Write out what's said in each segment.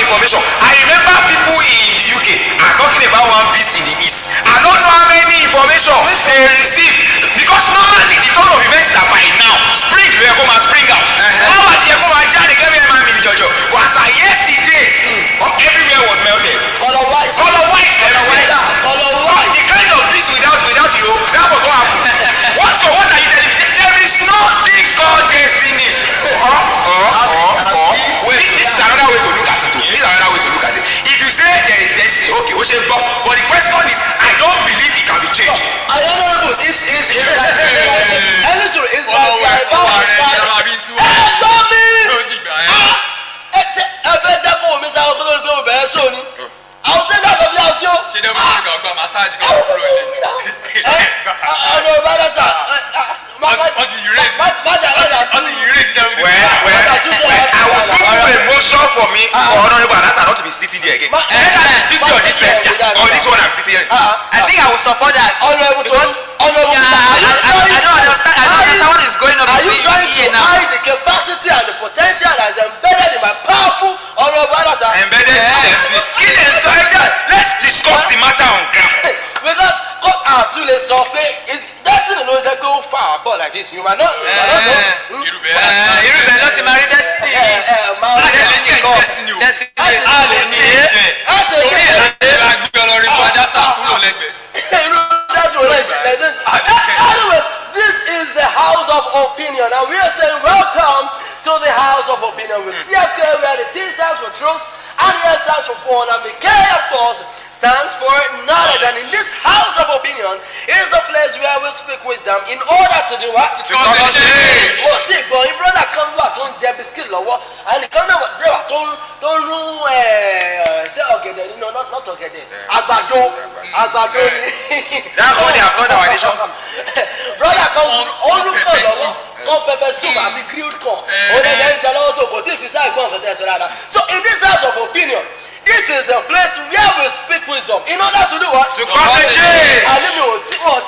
information. I remember people in the UK are talking about one beast in the east. I don't know how many information they receive because normally the turn of events that by now spring will come and spring out. How much you come and jam the game man in Jojo? But as of yesterday, everywhere was melted. Color white. Color white. Color white. The kind of beast without you, that was what happened. So what are you telling me? There is nothing called destiny. Wait, this is another way to look at it. This is another way to look at it. If you say there is destiny, okay, but the question is, I don't believe it can be changed. I don't know. It's like about to start. I will say that of the house. She never got massage. I know about that. I will simple emotion for me for Honorable Anasa not to be sitting there again. Let me sit on this first chair or this one I'm sitting here. I think I will support that. Because I don't understand what is going on. Are you trying to hide the capacity and the potential that is embedded in my powerful Honorable Anasa? Embedded let's discuss the matter on ground. Because too late so destiny knows that go far but like this. You might not know. You not marry destiny. Anyways, this is the house of opinion and we are saying welcome to the house of opinion with TFK, where the T stands for truth and the S stands for fun and the K of course stands for knowledge. And in this house of opinion is a place where we speak wisdom in order to do what? To cause a change. Oh, see, but if brother come back to jẹ biscuit lọ́wọ́ and he come out there to run ṣe ọ̀gẹ̀dẹ̀ you know not ọ̀gẹ̀dẹ̀ àgbàdo ni. That's what they have called our nation. Brother come olùkọ́ lọ́wọ́ come pepper soup àti grilled corn onídẹ̀ẹ́ ń jẹ lọ́wọ́ so kò tí ì fi sáà gbọ́n nǹkan tẹ̀ sọ dáadáa. So in this house of opinion, this is the place where we speak wisdom in order to do what? To cause a change. Àlejò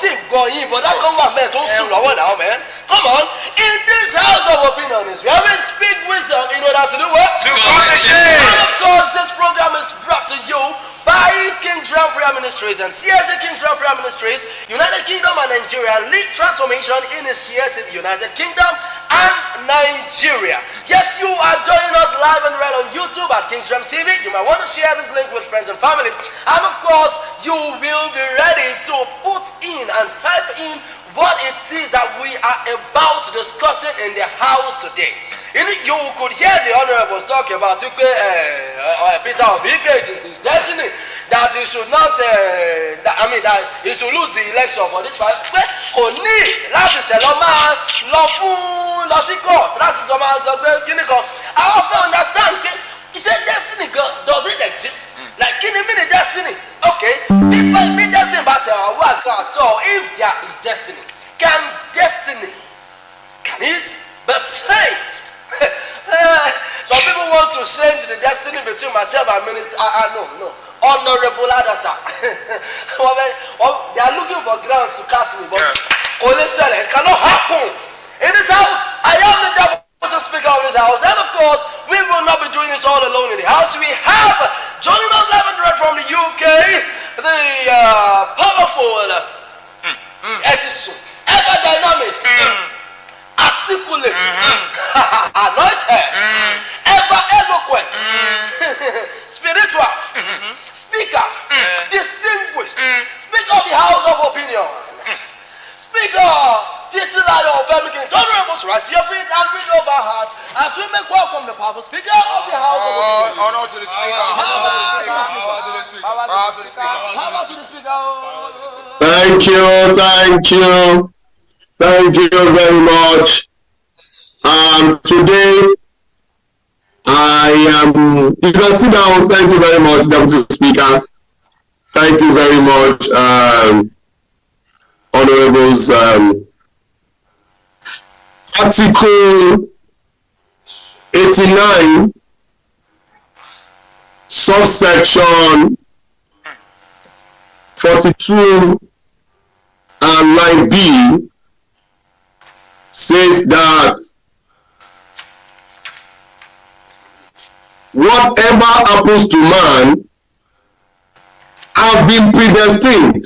tí gbọ́ yìí bọ́dá kan wà mẹ́ẹ̀ tó ń sùn lọ́wọ́ náà man. Come on. In this house of opinion is where we speak wisdom in order to do what? To cause a change. And of course this program is brought to you by King's Drum Prayer Ministries and CSA King's Drum Prayer Ministries, United Kingdom and Nigeria Lead Transformation Initiative, United Kingdom and Nigeria. Yes, you are joining us live and right on YouTube at King's Drum TV. You might want to share this link with friends and families. And of course, you will be ready to put in and type in what it is that we are about discussing in the house today. You could hear the honorables talk about Peter Obi, it is his destiny that he should not, that he should lose the election for this fight. Kò ní láti ṣẹlọ máa lọ sí court láti sọ máa sọ pé kíní kan. I often understand pé iṣẹ́ destiny gan, does it exist? Like kíni mean destiny? Okay, if destiny bá tẹ̀ wá wá kan at all, if there is destiny, can it be changed? Some people want to change the destiny between myself and minister. No. Honorable Adasa. They are looking for grounds to catch me, but it cannot happen. In this house, I am the devil to speak of this house. And of course, we will not be doing this all alone in the house. We have joining us live and direct from the UK, the powerful Edison, ever dynamic. Articulate, anointed, ever eloquent, spiritual, speaker, distinguished, speaker of the house of opinion, speaker, titular of every king. Honorables, rise your feet and read over our hearts as we make welcome the powerful speaker of the house of opinion. Honor to the speaker. Power to the speaker. Power to the speaker. Thank you. Thank you very much. Today, you can sit down. Thank you very much, Deputy Speaker. Thank you very much, Honorables. Article 89, subsection 42 and line B says that whatever happens to man have been predestined.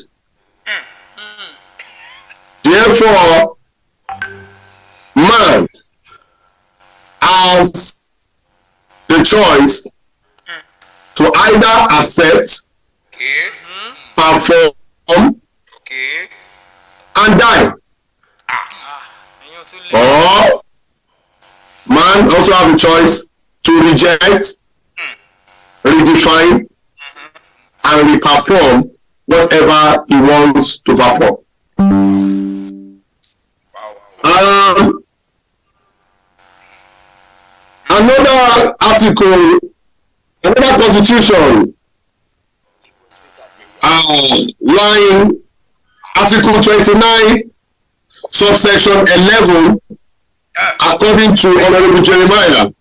Therefore, man has the choice to either accept, perform, and die. Or man also have a choice to reject, redefine, and re-perform whatever he wants to perform. Another article, another constitution, line article 29, subsection 11, according to Honorable Jeremiah,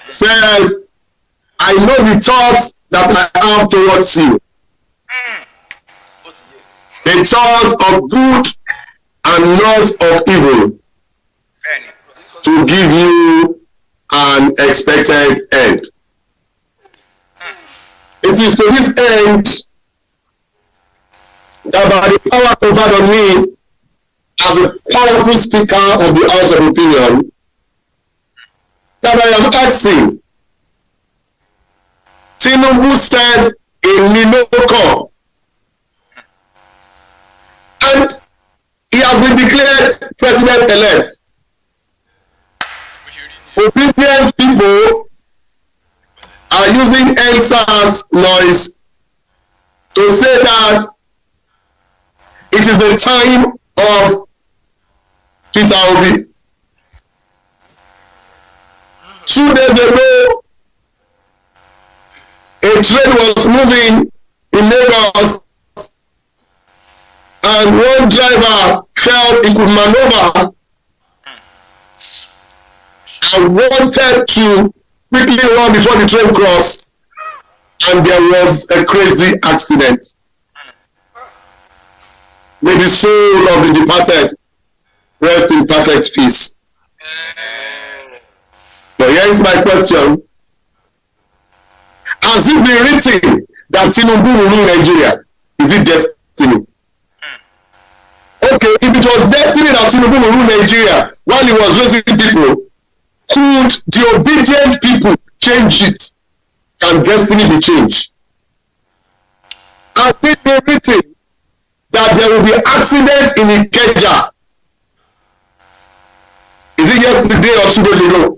says, I know the thoughts that I have towards you, the thoughts of good and not of evil, to give you an expected end. It is to this end that by the power conferred on me as a powerful speaker of the House of Opinion, that I am asking, Tinubu said in Niloko, and he has been declared president-elect. Obedient people are using EndSARS noise to say that it is the time of Peter Obi. 2 days ago, a train was moving in Lagos, and one driver felt he could maneuver and wanted to quickly run before the train crossed, and there was a crazy accident. May the soul of the departed rest in perfect peace. But here is my question. Has it been written that Tinubu will rule Nigeria? Is it destiny? Okay, if it was destiny that Tinubu will rule Nigeria while he was raising people, could the obedient people change it? Can destiny be changed? Has it been written that there will be accident in Ikeja? Is it yesterday or 2 days ago?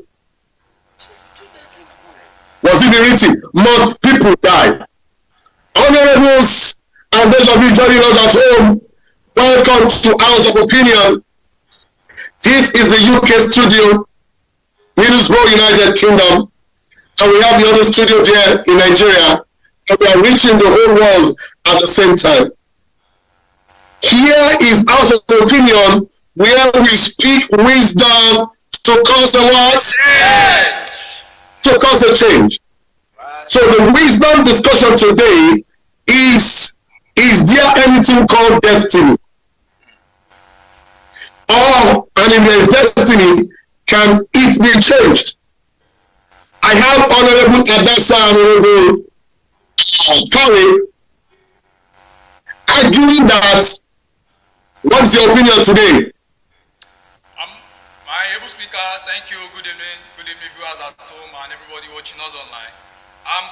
Was it written? Must people die? Honorables and those of you joining us at home, welcome to House of Opinion. This is the UK studio, Middlesbrough, United Kingdom, and we have the other studio there in Nigeria, and we are reaching the whole world at the same time. Here is House of Opinion, where we speak wisdom to cause a what? Yeah. To cause a change. So the wisdom discussion today is there anything called destiny? Or, and if there is destiny, can it be changed? I have Honorable Adasa and Honorable Fawe arguing that. What's your opinion today? My able speaker, thank you. Good evening viewers at home and everybody watching us online.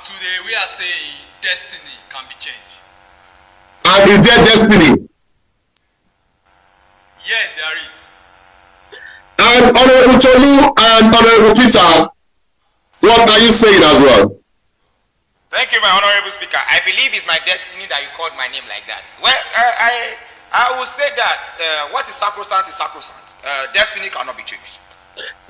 Today we are saying destiny can be changed. And is there destiny? Yes, there is. And Honorable Tolu and Honorable Peter, what are you saying as well? Thank you, my honorable speaker. I believe it's my destiny that you called my name like that. Well, I will say that what is sacrosanct is sacrosanct. Destiny cannot be changed.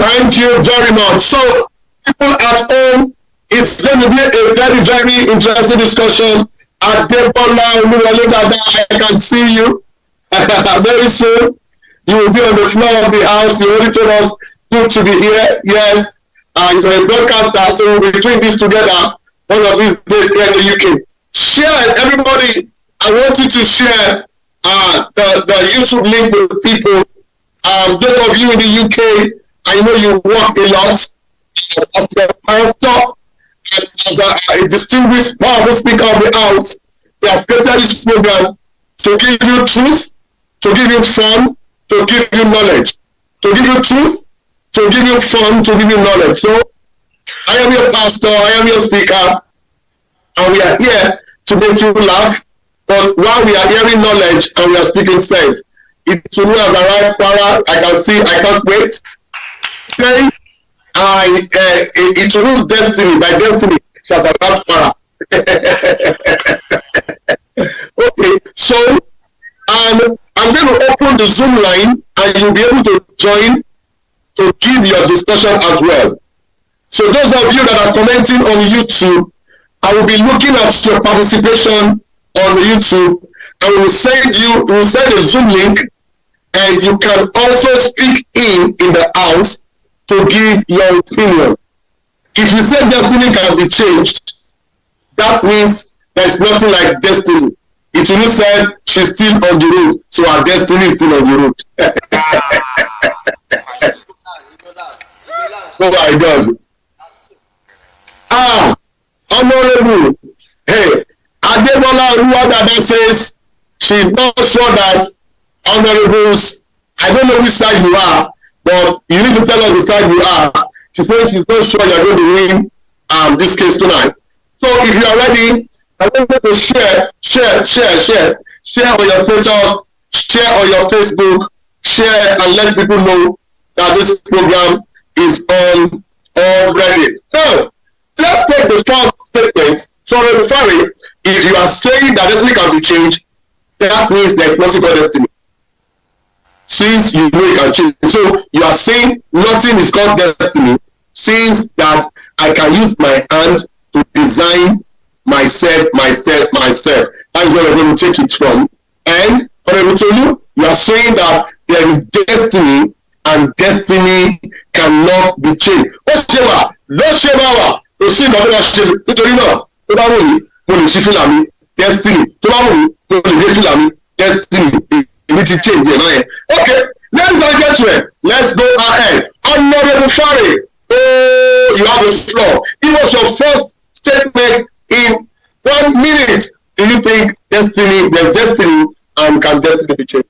Thank you very much. So, people at home, it's going to be a very, very interesting discussion. Adebola Oluwaleda, I can see you very soon. You will be on the floor of the house. You already told us good to be here. Yes, you're a broadcaster, so we'll be doing this together one of these days here in the UK. Share, everybody. I want you to share the YouTube link with people. Those of you in the UK, I know you work a lot. as a pastor and as a distinguished, powerful speaker of the house, we have created this program to give you truth, to give you fun, to give you knowledge. To give you truth, to give you fun, to give you knowledge. So, I am your pastor, I am your speaker, and we are here to make you laugh. But while we are hearing knowledge and we are speaking sense, it to me has arrived, Para. I can see, I can't wait. Okay, it rules destiny. By destiny, she has arrived, Para. Okay, so I'm going to open the Zoom line, and you'll be able to join to give your discussion as well. So those of you that are commenting on YouTube, I will be looking at your participation on YouTube, and we will send a Zoom link, and you can also speak in the house to give your opinion. If you say destiny can be changed, that means there's nothing like destiny. It will say she's still on the road, so her destiny is still on the road. Oh my God. Honorable. Hey, Adebola Oluwadada says she's not sure that honorables, I don't know which side you are, but you need to tell us the side you are. She says she's not sure you're going to win this case tonight. So if you are ready, I want you to share on your status, share on your Facebook, share and let people know that this program is on already. So let's take the first statement. So sorry, if you are saying that destiny can be changed, that means there is nothing called destiny. Since you know it can change. So you are saying nothing is called destiny, since that I can use my hand to design myself. That is where we're going to take it from. And Honorable Tolu, you are saying that there is destiny and destiny cannot be changed. Whatever, kò sí ìgbà tó bá ṣe nítorí náà tó bá wù mí mo lè ṣí fìlà mi destiny tó bá wù mí mo lè dé fìlà mi destiny èmi ti change ẹ̀ náà yẹn. Okay, ladies and gentlemen, let's go ahead. Honorable Fari, you have the floor. Give us your first statement in 1 minute. Do you think there's destiny, and can destiny be changed?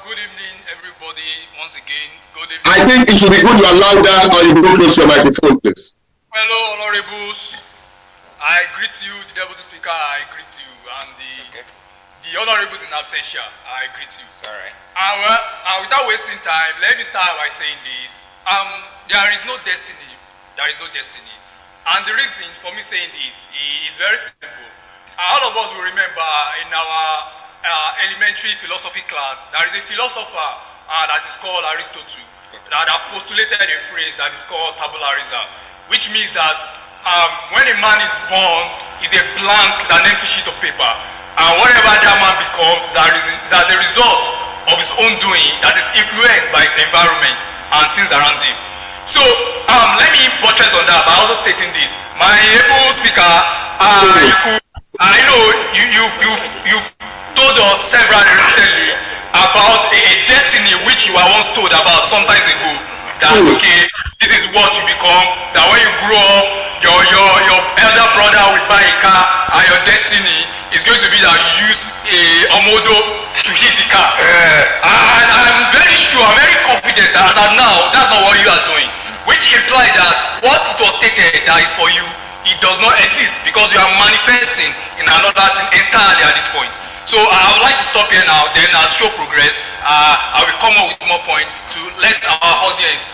Good evening, everybody. Once again, good evening. I think it should be good you are louder, or you go close your microphone, please. Hello, honorables. I greet you, the Deputy Speaker. I greet you, and the honorables in absentia. I greet you. Sorry. Without wasting time, let me start by saying this. There is no destiny. There is no destiny. And the reason for me saying this is very simple. All of us will remember in our elementary philosophy class, there is a philosopher that is called Aristotle that postulated a phrase that is called tabula rasa, which means that when a man is born, it's a blank, it's an empty sheet of paper, and whatever that man becomes is as a result of his own doing that is influenced by his environment and things around him. So let me buttress on that by also stating this. My able speaker, I know you've told us several repeatedly about a destiny which you were once told about sometimes ago. That okay, this is what you become. That when you grow up, your elder brother will buy a car, and your destiny is going to be that you use a modo to hit the car. And I'm very sure, I'm very confident that as of now, that's not what you are doing. Which implies that what it was stated that is for you, it does not exist because you are manifesting in another thing entirely at this point. So I would like to stop here now. Then as show progress, I will come up with more points to let our audience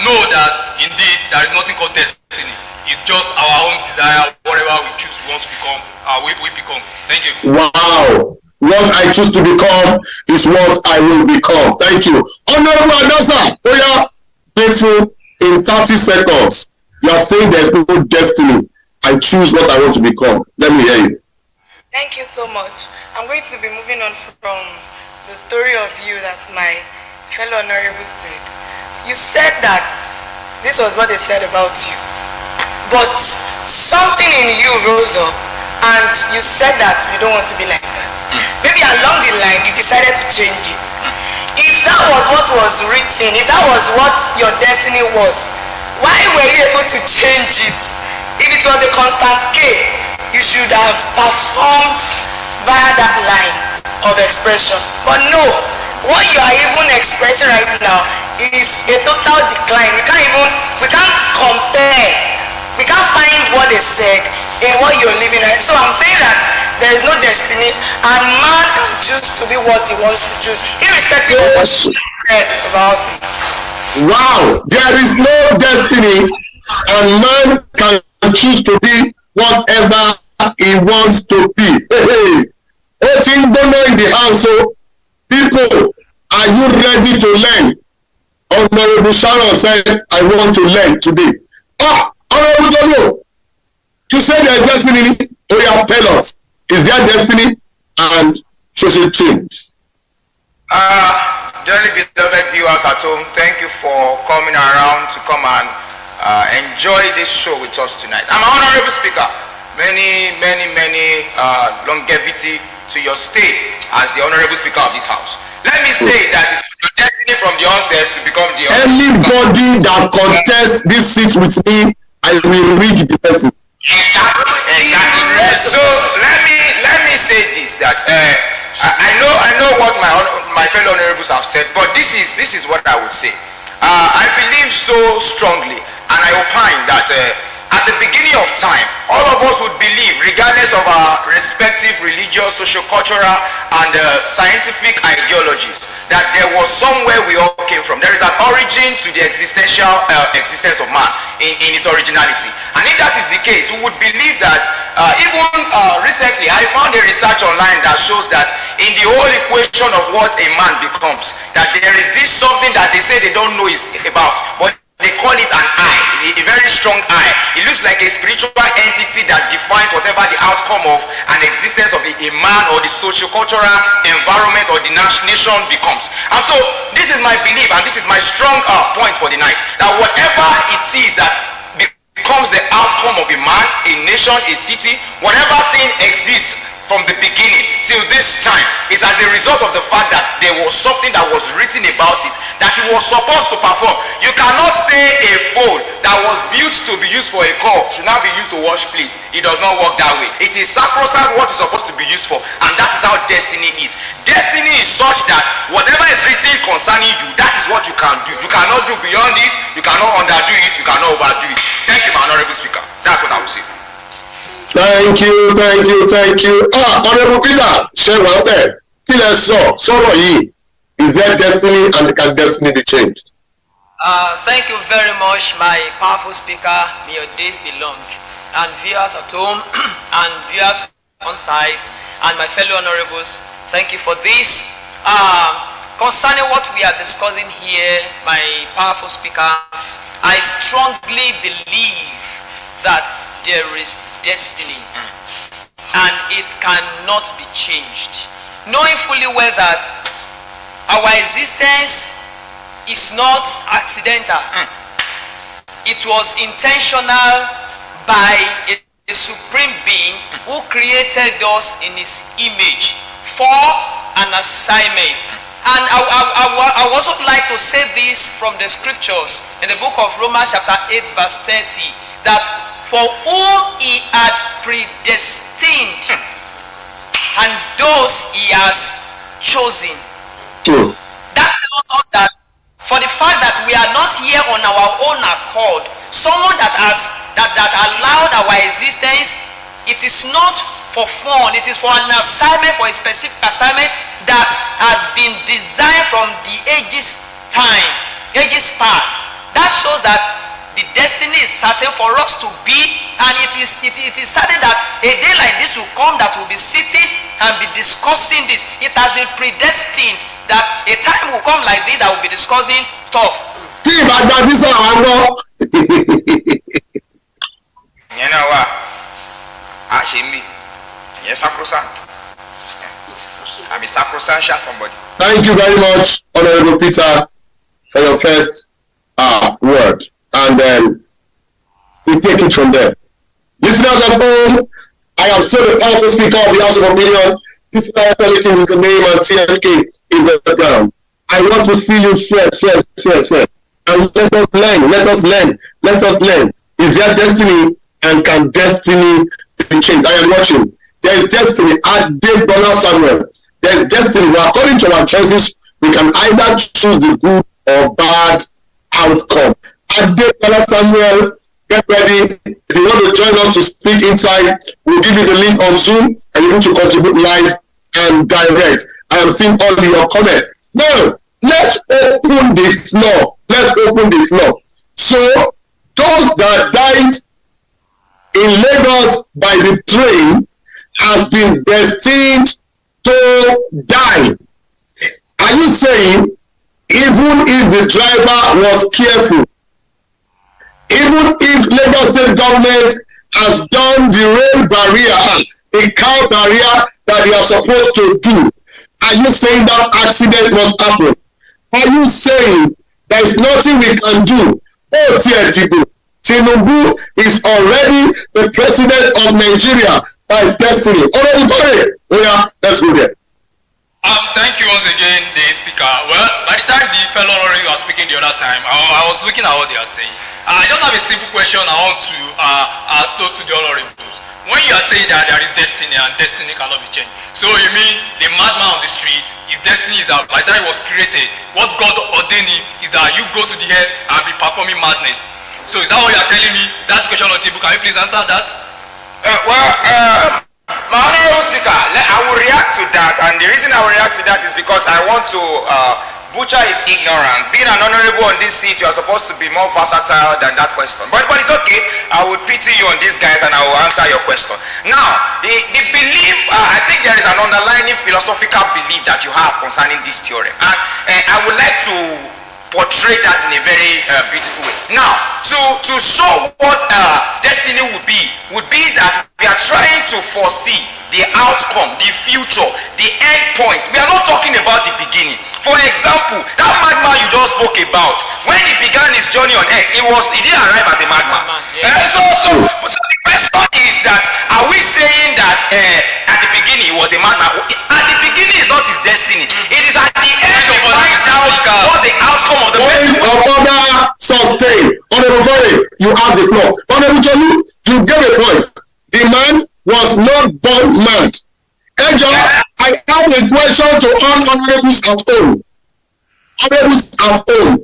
know that indeed there is nothing called destiny. It's just our own desire. Whatever we choose, we want to become, we become. Thank you. Wow. What I choose to become is what I will become. Thank you. Honorable Adasa, Oya, grateful in 30 seconds. You are saying there is no destiny. I choose what I want to become. Let me hear you. Thank you so much. I'm going to be moving on from the story of you that my fellow honorable said. You said that this was what they said about you, but something in you rose up and you said that you don't want to be like that. Maybe along the line you decided to change it. If that was was what was written, if that was what your destiny was, why were you able to change it? If it was a constant K, you should have performed via that line of expression. But no, what you are even expressing right now is a total decline. We can't compare. We can't find what they said in what you're living right. So I'm saying that there is no destiny and man can choose to be what he wants to choose, irrespective of what you said about it. Wow, there is no destiny and man can choose to be whatever he wants to be. What's in the house? So people, are you ready to learn? Honorable Sharon said, I want to learn today. Honorable Jojo, you said there is destiny. Oh yeah, tell us. Is there destiny and social change? Dearly beloved viewers at home, thank you for coming around to come and enjoy this show with us tonight. I'm an honorable speaker. Many longevity to your stay as the honorable speaker of this house. Let me say that it was your destiny from the onset to become the anybody that contests this seat with me, I will read the person. Exactly. So let me say this, that I know what my fellow honorables have said, but this is what I would say. I believe so strongly, and I opine that at the beginning of time, all of us would believe, regardless of our respective religious, socio-cultural, and scientific ideologies, that there was somewhere we all came from. There is an origin to the existential existence of man in its originality. And if that is the case, we would believe that even recently, I found a research online that shows that in the whole equation of what a man becomes, that there is this something that they say they don't know is about, but they call it an eye, a very strong eye. It looks like a spiritual entity that defines whatever the outcome of an existence of a man or the socio-cultural environment or the nation becomes. And so this is my belief, and this is my strong point for the night, that whatever it is that becomes the outcome of a man, a nation, a city, whatever thing exists from the beginning till this time is as a result of the fact that there was something that was written about it that it was supposed to perform. You cannot say a phone that was built to be used for a call should not be used to wash plates. It does not work that way. It is sacrosanct what it's supposed to be used for, and that is how destiny is. Destiny is such that whatever is written concerning you, that is what you can do. You cannot do beyond it, you cannot underdo it, you cannot overdo it. Thank you, my honorable speaker. That's what I will say. Thank you. Honorable Peter, share one there. Is there destiny and can destiny be changed? Thank you very much, my powerful speaker. May your days be long. And viewers at home and viewers on site and my fellow honorables, thank you for this. Concerning what we are discussing here, my powerful speaker, I strongly believe that there is destiny and it cannot be changed, knowing fully well that our existence is not accidental. It was intentional by a supreme being who created us in his image for an assignment. And I would also like to say this from the scriptures in the book of Romans chapter 8 verse 30, that for whom he had predestined and those he has chosen. That tells us that for the fact that we are not here on our own accord, someone that allowed our existence, it is not for fun, it is for an assignment, for a specific assignment that has been designed from the ages past. That shows that the destiny is certain for us to be, and it is certain that a day like this will come that we'll be sitting and be discussing this. It has been predestined that a time will come like this that we'll be discussing stuff. You know what? Actually, yes, sacrosanct. I mean, sacrosanct, somebody. Thank you very much, Honorable Peter, for your first word. And then we take it from there. Listeners at home, I am still the powerful speaker of the House of Opinion. 59 Pelicans is the name, and TFK is the background. I want to see you share. And let us learn. Is there destiny, and can destiny be changed? I am watching. There is destiny. Adebola Samuel. There is destiny. Well, according to our choices, we can either choose the good or bad outcome. Adebola Samuel, get ready. If you want to join us to speak inside, we'll give you the link on Zoom, and you need to contribute live and direct. I am seeing all your comments. Now, let's open the floor. So, those that died in Lagos by the train has been destined to die. Are you saying, even if the driver was careful, even if Lagos State government has done the rail barrier, the car barrier that they are supposed to do, are you saying that accident must happen? Are you saying there is nothing we can do? Oh, Tinubu is already the president of Nigeria by destiny. Already, let's go there. Thank you once again, the speaker. Well, by the time the fellow honorary was speaking the other time, I was looking at what they are saying. I just have a simple question I want to pose to the honorables. When you are saying that there is destiny and destiny cannot be changed, so you mean the madman on the street, his destiny is out. By the time he was created, what God ordained him is that you go to the earth and be performing madness. So is that what you are telling me? That's the question on the table. Can you please answer that? My honorable speaker, I will react to that, and the reason I will react to that is because I want to butcher his ignorance. Being an honorable on this seat, you are supposed to be more versatile than that question. But it's okay. I will pity you on these guys, and I will answer your question. Now, the belief, I think there is an underlying philosophical belief that you have concerning this theory, and I would like to portray that in a very beautiful way. Now, to show what destiny would be that we are trying to foresee the outcome, the future, the end point. We are not talking about the beginning. For example, that madman you just spoke about, when he began his journey on earth, he didn't arrive as a madman. So the question is that, are we saying that at the beginning he was a madman? At the beginning is not his destiny. It is at the end he finds out what the outcome of the person will be. Order sustain. Honorable, you have the floor. Honorable Jolu, you gave a point. The man was not born mad. Ejo, I have a question to all honorables at home. Honorables at home,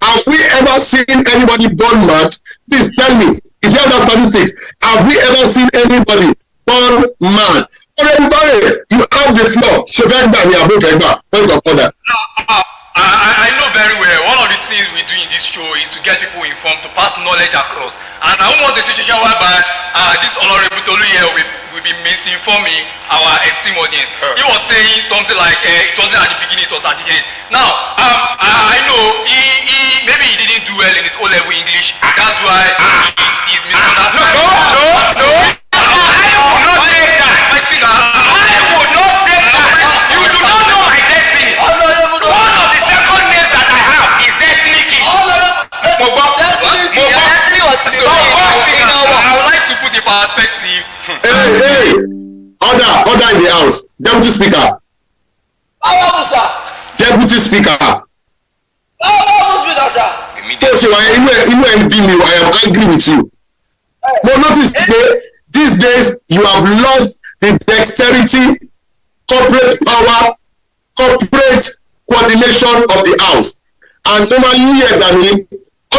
have we ever seen anybody born mad? Please tell me, if you have the statistics, have we ever seen anybody born mad? Honorable, you have the floor. Point of order. I know very well. One of the things we do in this show is to get people informed, to pass knowledge across. And I don't want a situation whereby this honorable Tolu here will be misinforming our esteemed audience. He was saying something like it wasn't at the beginning, it was at the end. Now, I know maybe he didn't do well in his O-level English. That's why he's misunderstanding. No. I would not take that. My speaker, I would not take that. You do not know my destiny. One of the second names that I have is Destiny King. Destiny was to be I would like to put in perspective. Hey. Order in the house. Deputy Speaker. Deputy Speaker. I am angry with you. No, notice these days you have lost the dexterity, corporate power, corporate coordination of the house. And normally here than me, I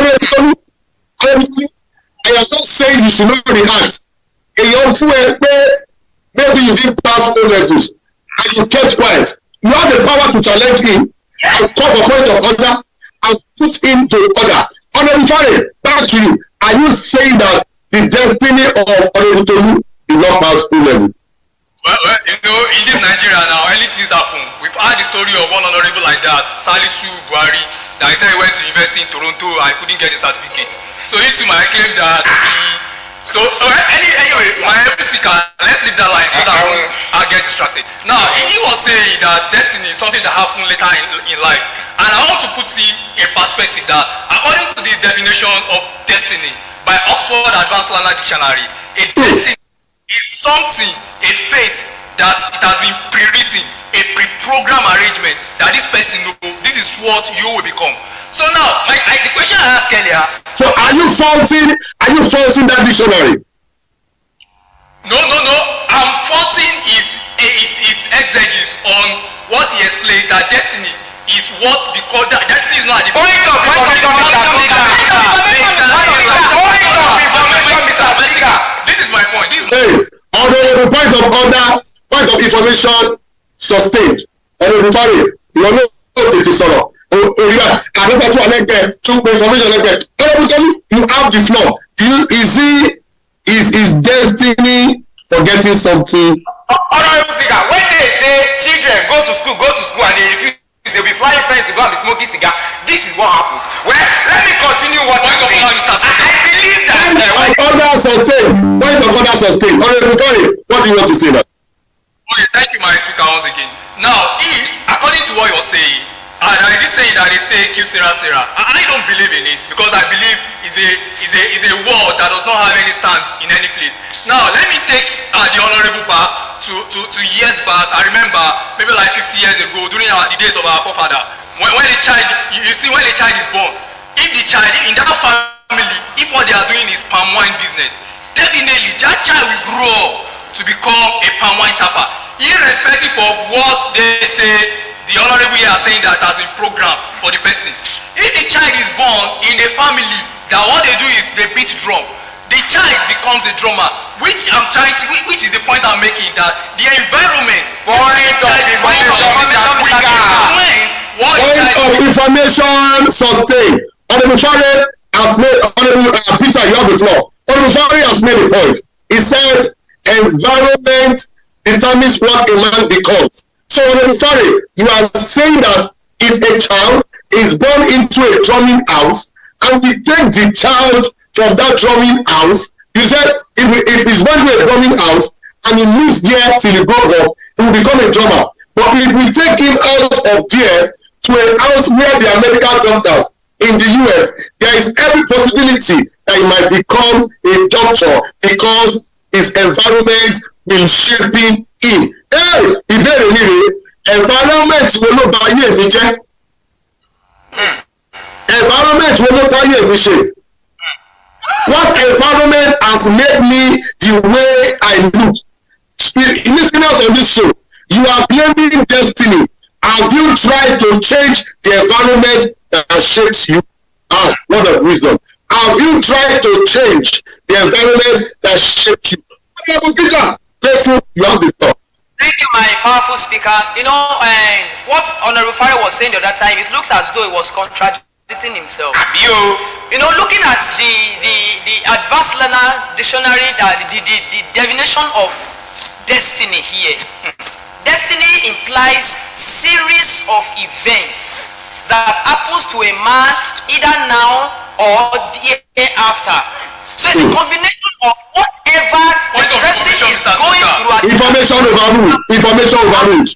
am not saying you should not react. Maybe you didn't pass O levels and you kept quiet. You have the power to challenge him and call for point of order and put him to order. Honorable, back to you. Are you saying that the destiny of Honorable Tolu did not pass O level? Well, in this Nigeria now, anything happen. We've heard the story of one honorable like that, Salisu Buhari, that he said he went to university in Toronto and couldn't get a certificate. So he too might claim that anyways, my speaker, let's leave that line so that I'll get distracted. Now, he was saying that destiny is something that happened later in life. And I want to put it in perspective that according to the definition of destiny by Oxford Advanced Learner Dictionary, a destiny is something, a fate that it has been pre-written, a pre-program arrangement that this person know this is what you will become. So now, the question I asked earlier. So are you faulting that dictionary? No. I'm faulting his exegesis on what he explained that destiny is what, because that destiny is not at the point of information, Mr. Speaker. This is my point. Hey, honorable point of information sustained. Honorable Fari, you are not tètè sọ̀rọ̀. Òyìnbá àdéhùn tó alẹ́gbẹ̀ẹ́ tó gbé information lẹ́gbẹ̀ẹ́. Honorable Kemi, you have the floor. Is destiny forgetting something? Honorable Speaker, when they say children go to school and they refuse, they'll be flying friends to go and be smoking cigar. This is what happens. Well, let me continue what I'm saying. I believe that. Point of order sustained. Honorable Fari, what do you want to say now? Okay, thank you, my speaker, once again. Now, according to what you're saying, there is this saying that they say kill Sarah. I don't believe in it because I believe is a word that does not have any stand in any place. Now, let me take the honorable back to years back. I remember maybe like 50 years ago during the days of our forefather. When the child, you see, when the child is born, if the child in that family, if what they are doing is palm wine business, definitely that child will grow up to become a palm wine tapper, irrespective of what they say. The honorable here are saying that has been programmed for the person. If the child is born in a family that what they do is they beat drum, the child becomes a drummer, which is the point I'm making, that the environment. Point of information sustained. Honorable Fari has made. Honorable Peter, you have the floor. Honorable Fari has made a point. He said, environment determines what a man becomes. So, Honorable Fari, you are saying that if a child is born into a drumming house and we take the child from that drumming house, you said if he's born into a drumming house and he lives there till he grows up, he will become a drummer. But if we take him out of there to a house where there are medical doctors in the US, there is every possibility that he might become a doctor because his environment will shape him. Ìbéèrè mi rè environment wo ló bà ayé mi jẹ́? Environment wo ló bà ayé mi ṣe? What environment has made me the way I look? Listeners on this show, you are blaming destiny. Have you tried to change the environment that shapes you? Word of wisdom. Have you tried to change the environment that shapes you? Peter, you have the floor. Thank you, my powerful speaker. You know, what Honorable Fari was saying the other time, it looks as though he was contradicting himself. You know, looking at the advanced learner dictionary, the definition of destiny here. Destiny implies series of events that happens to a man either now or the year after. So it's a combination of whatever the person is going through. Information overload.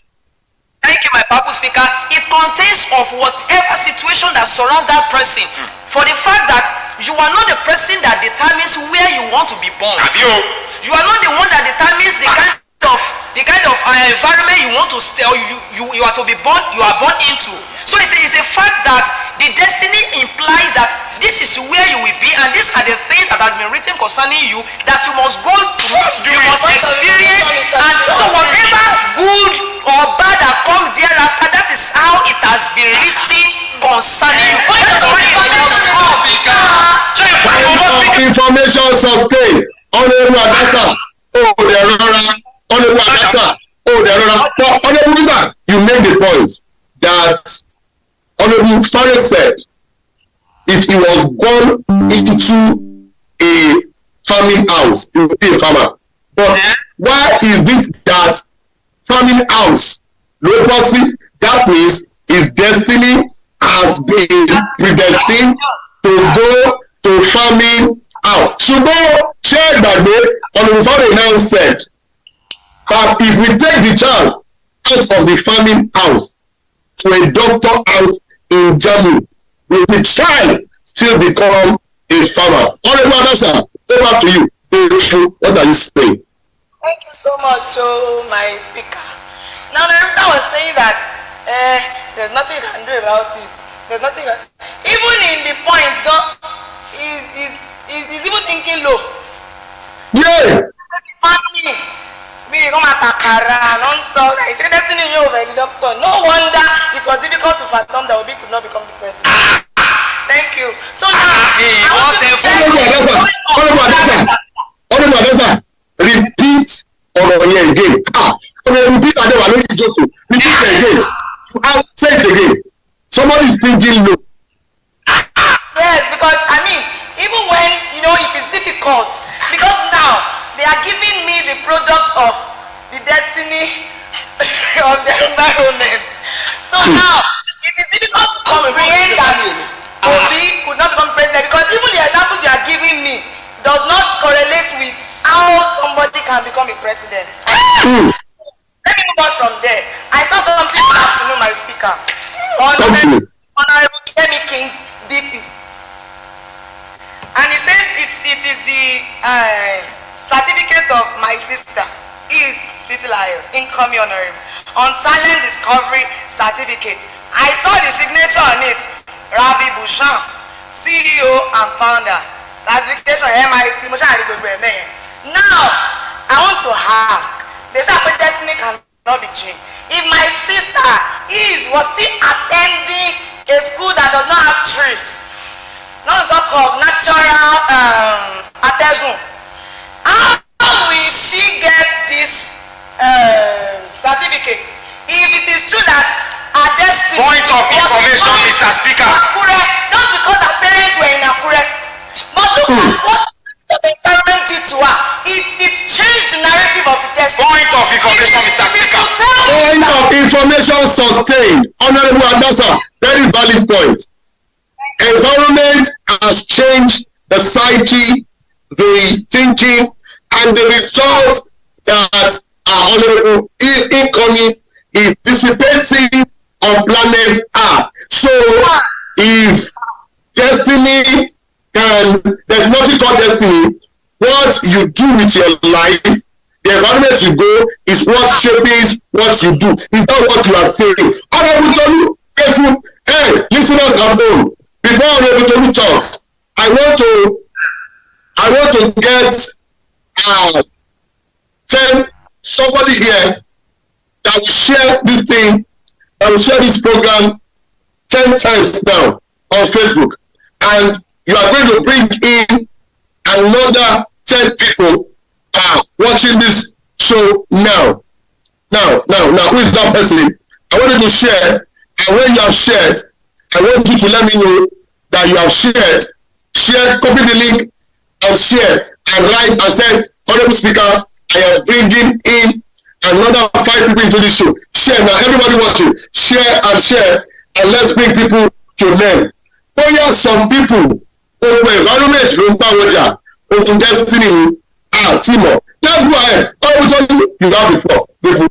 Thank you, my powerful speaker. It contains of whatever situation that surrounds that person. For the fact that you are not the person that determines where you want to be born. You are not the one that determines the kind of environment you want to stay or you are to be born. You are born into. So it's a fact that the destiny implies that this is where you will be, and these are the things that has been written concerning you that you must go through, you must experience, and so whatever good or bad that comes thereafter, that is how it has been written concerning you. That's why information sustained. Honorable Adasa, you made the point that Honorable Fari said if he was born into a farming house, he would be a farmer. But why is it that farming house, that means his destiny has been predestined to go to farming house? Ṣùgbọ́n ṣé ìgbàgbé Honorable Fari now said that if we take the child out of the farming house to a doctor house in Germany, will the child still become a farmer? Honorable Adasa, over to you. What are you saying? Thank you so much, my speaker. Now, Narita was saying that there's nothing you can do about it. There's nothing. Even in the point, God is even thinking low. Yeah. Family, we come at Takara, non-solved. It's destiny over the doctor. No wonder it was difficult to fathom that Obi could not become the president. Thank you. So now, I want to check. Repeat ọ̀rọ̀ yẹn again. Repeat Adewa lórí ìjókòó. Repeat it again. Say it again. Somebody is thinking low. Yes, because I mean, even when it is difficult, because now they are giving me the product of the destiny of the environment. So now it is difficult to comprehend that Obi could not become president, because even the examples you are giving me does not correlate with how somebody can become a president. Let me move on from there. I saw something this afternoon, my speaker. Honorable Kemi King's DP. And he says it is the certificate of my sister, is Titilayo, incoming honorable, on talent discovery certificate. I saw the signature on it, Ravi Bhushan, CEO and founder, certification MIT. Now, I want to ask, there's that destiny cannot be changed. If my sister was still attending a school that does not have trees, not called natural attention, how will she get this certificate if it is true that her destiny Point of information, Mr. Speaker. Akure, just because her parents were in Akure. But look at what the environment did to her. It changed the narrative of the destiny. Point of information, Mr. Speaker. Point of information sustained. Honorable Adasa, very valid point. Environment has changed the psyche, the thinking, and the result that our honorable is incoming is dissipating on planet Earth. So if destiny there's nothing called destiny. What you do with your life, the environment you go is what shapes what you do. It's not what you are saying. Honorable Tolu, careful. Hey, listeners at home, before Honorable Tolu talks, I want to get tell somebody here that will share this thing, that will share this program 10 times now on Facebook, and you are going to bring in another 10 people watching this show now. Now, who is that person? I want you to share, and when you have shared, I want you to let me know that you have shared. Share, copy the link, and share, and write and say, Honorable Speaker, I am bringing in another 5 people into this show. Share now, everybody watching. Share, and let's bring people to learn. Oh yeah, some people. Environment ló ń bá wọjà ogun destiny timo. Let's go ahead. You have before.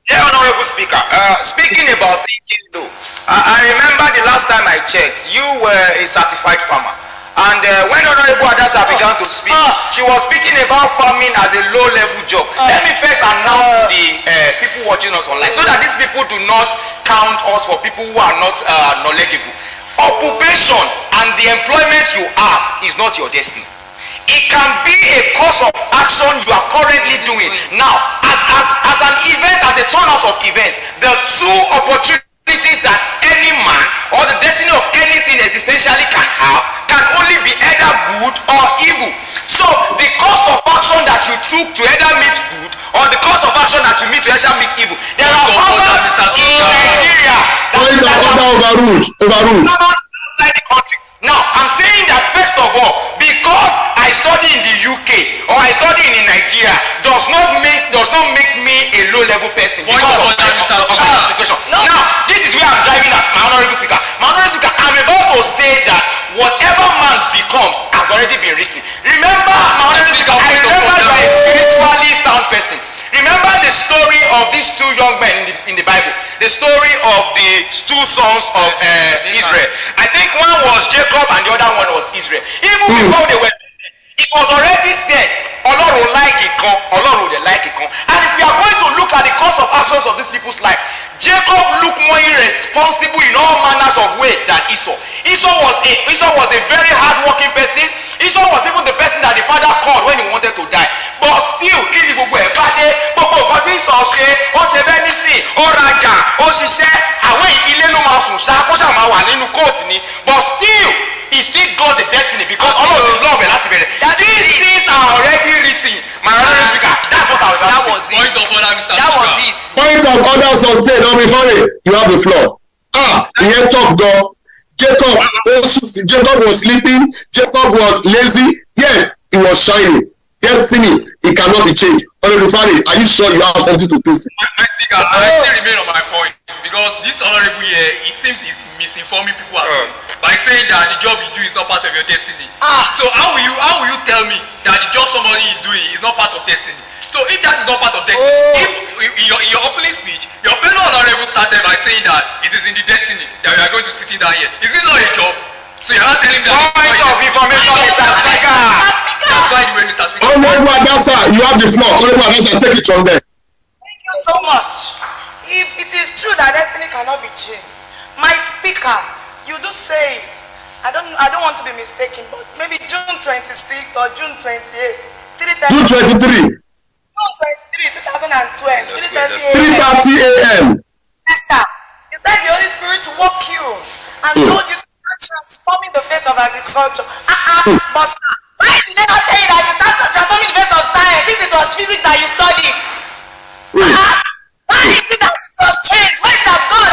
Yeah, Honorable Speaker. Speaking about thinking though, I remember the last time I checked, you were a certified farmer. And when Honorable Adasa began to speak, she was speaking about farming as a low-level job. Let me first announce to the people watching us online, so that these people do not count us for people who are not knowledgeable. Occupation and the employment you have is not your destiny. It can be a course of action you are currently doing. Now, as an event, as a turnout of events, the two opportunities that any man or the destiny of anything existentially can have can only be either good or evil. So, the course of action that you took to either meet good or the course of action that you meet to either meet evil. There are farmers in Nigeria Overruled. Now, I'm saying that first of all, because I study in the UK or I study in Nigeria does not make me a low-level person. Now, this is where I'm driving at, my Honorable Speaker. My Honorable Speaker, I'm about to say that whatever man becomes has already been written. Remember, my Honorable Speaker, I remember you are a spiritually sound person. Remember the story of these two young men in the Bible, the story of the two sons of Israel. I think one was Jacob and the other one was Israel. Even before they were, it was already said, Ọlọ́run like it, kan ọlọ́run ò dẹ̀ like kan. And if we are going to look at the course of actions of these people's life, Jacob looked more irresponsible in all manners of ways than Esau. Esau was a very hard-working person. Esau was even the person that the father called when he wanted to die. But still, kí ni gbogbo ẹ̀ bá dé? Gbogbo nǹkan tí Esau ṣe, ó ṣe bẹ́ẹ̀ nísìn, ó rajà, ó ṣiṣẹ́, àwọn ilé ló máa sùn ṣá, kó ṣáà máa wà nínú kóòtù ni. But still, he still got the destiny because ọlọ́run ló lọ́ọ̀bẹ̀ láti bẹ̀rẹ̀. These things are already written. My brother speaker, that's what I was about to say. Point of order, Mr. That was it. Point of order sustain. Now before you have the floor. Ìyẹn tough gan. Jacob was sleeping. Jacob was lazy. Yet he was shining. Destiny, it cannot be changed. Honorable Fari, are you sure you have something to say? My speaker, I still remain on my point because this honorable here, it seems he's misinforming people by saying that the job you do is not part of your destiny. So how will you tell me that the job somebody is doing is not part of destiny? So if that is not part of destiny, if in your opening speech, your fellow honorable started by saying that it is in the destiny that we are going to sit down here, is it not a job? So you're not telling me that Point of information, Mr. Speaker. That's why the way, Mr. Speaker. Honorable Adasa, you have the floor. Honorable Adasa, take it from there. Thank you so much. If it is true that destiny cannot be changed, my speaker, you do say it. I don't want to be mistaken, but maybe June 26 or June 28, 3:30. June 23. June 23, 2012, 3:30 a.m. Yes, sir. You said the Holy Spirit walked you and told you to start transforming the face of agriculture. But sir, why did they not tell you that you start transforming the face of science since it was physics that you studied? Why is it that it was changed? Why is it that God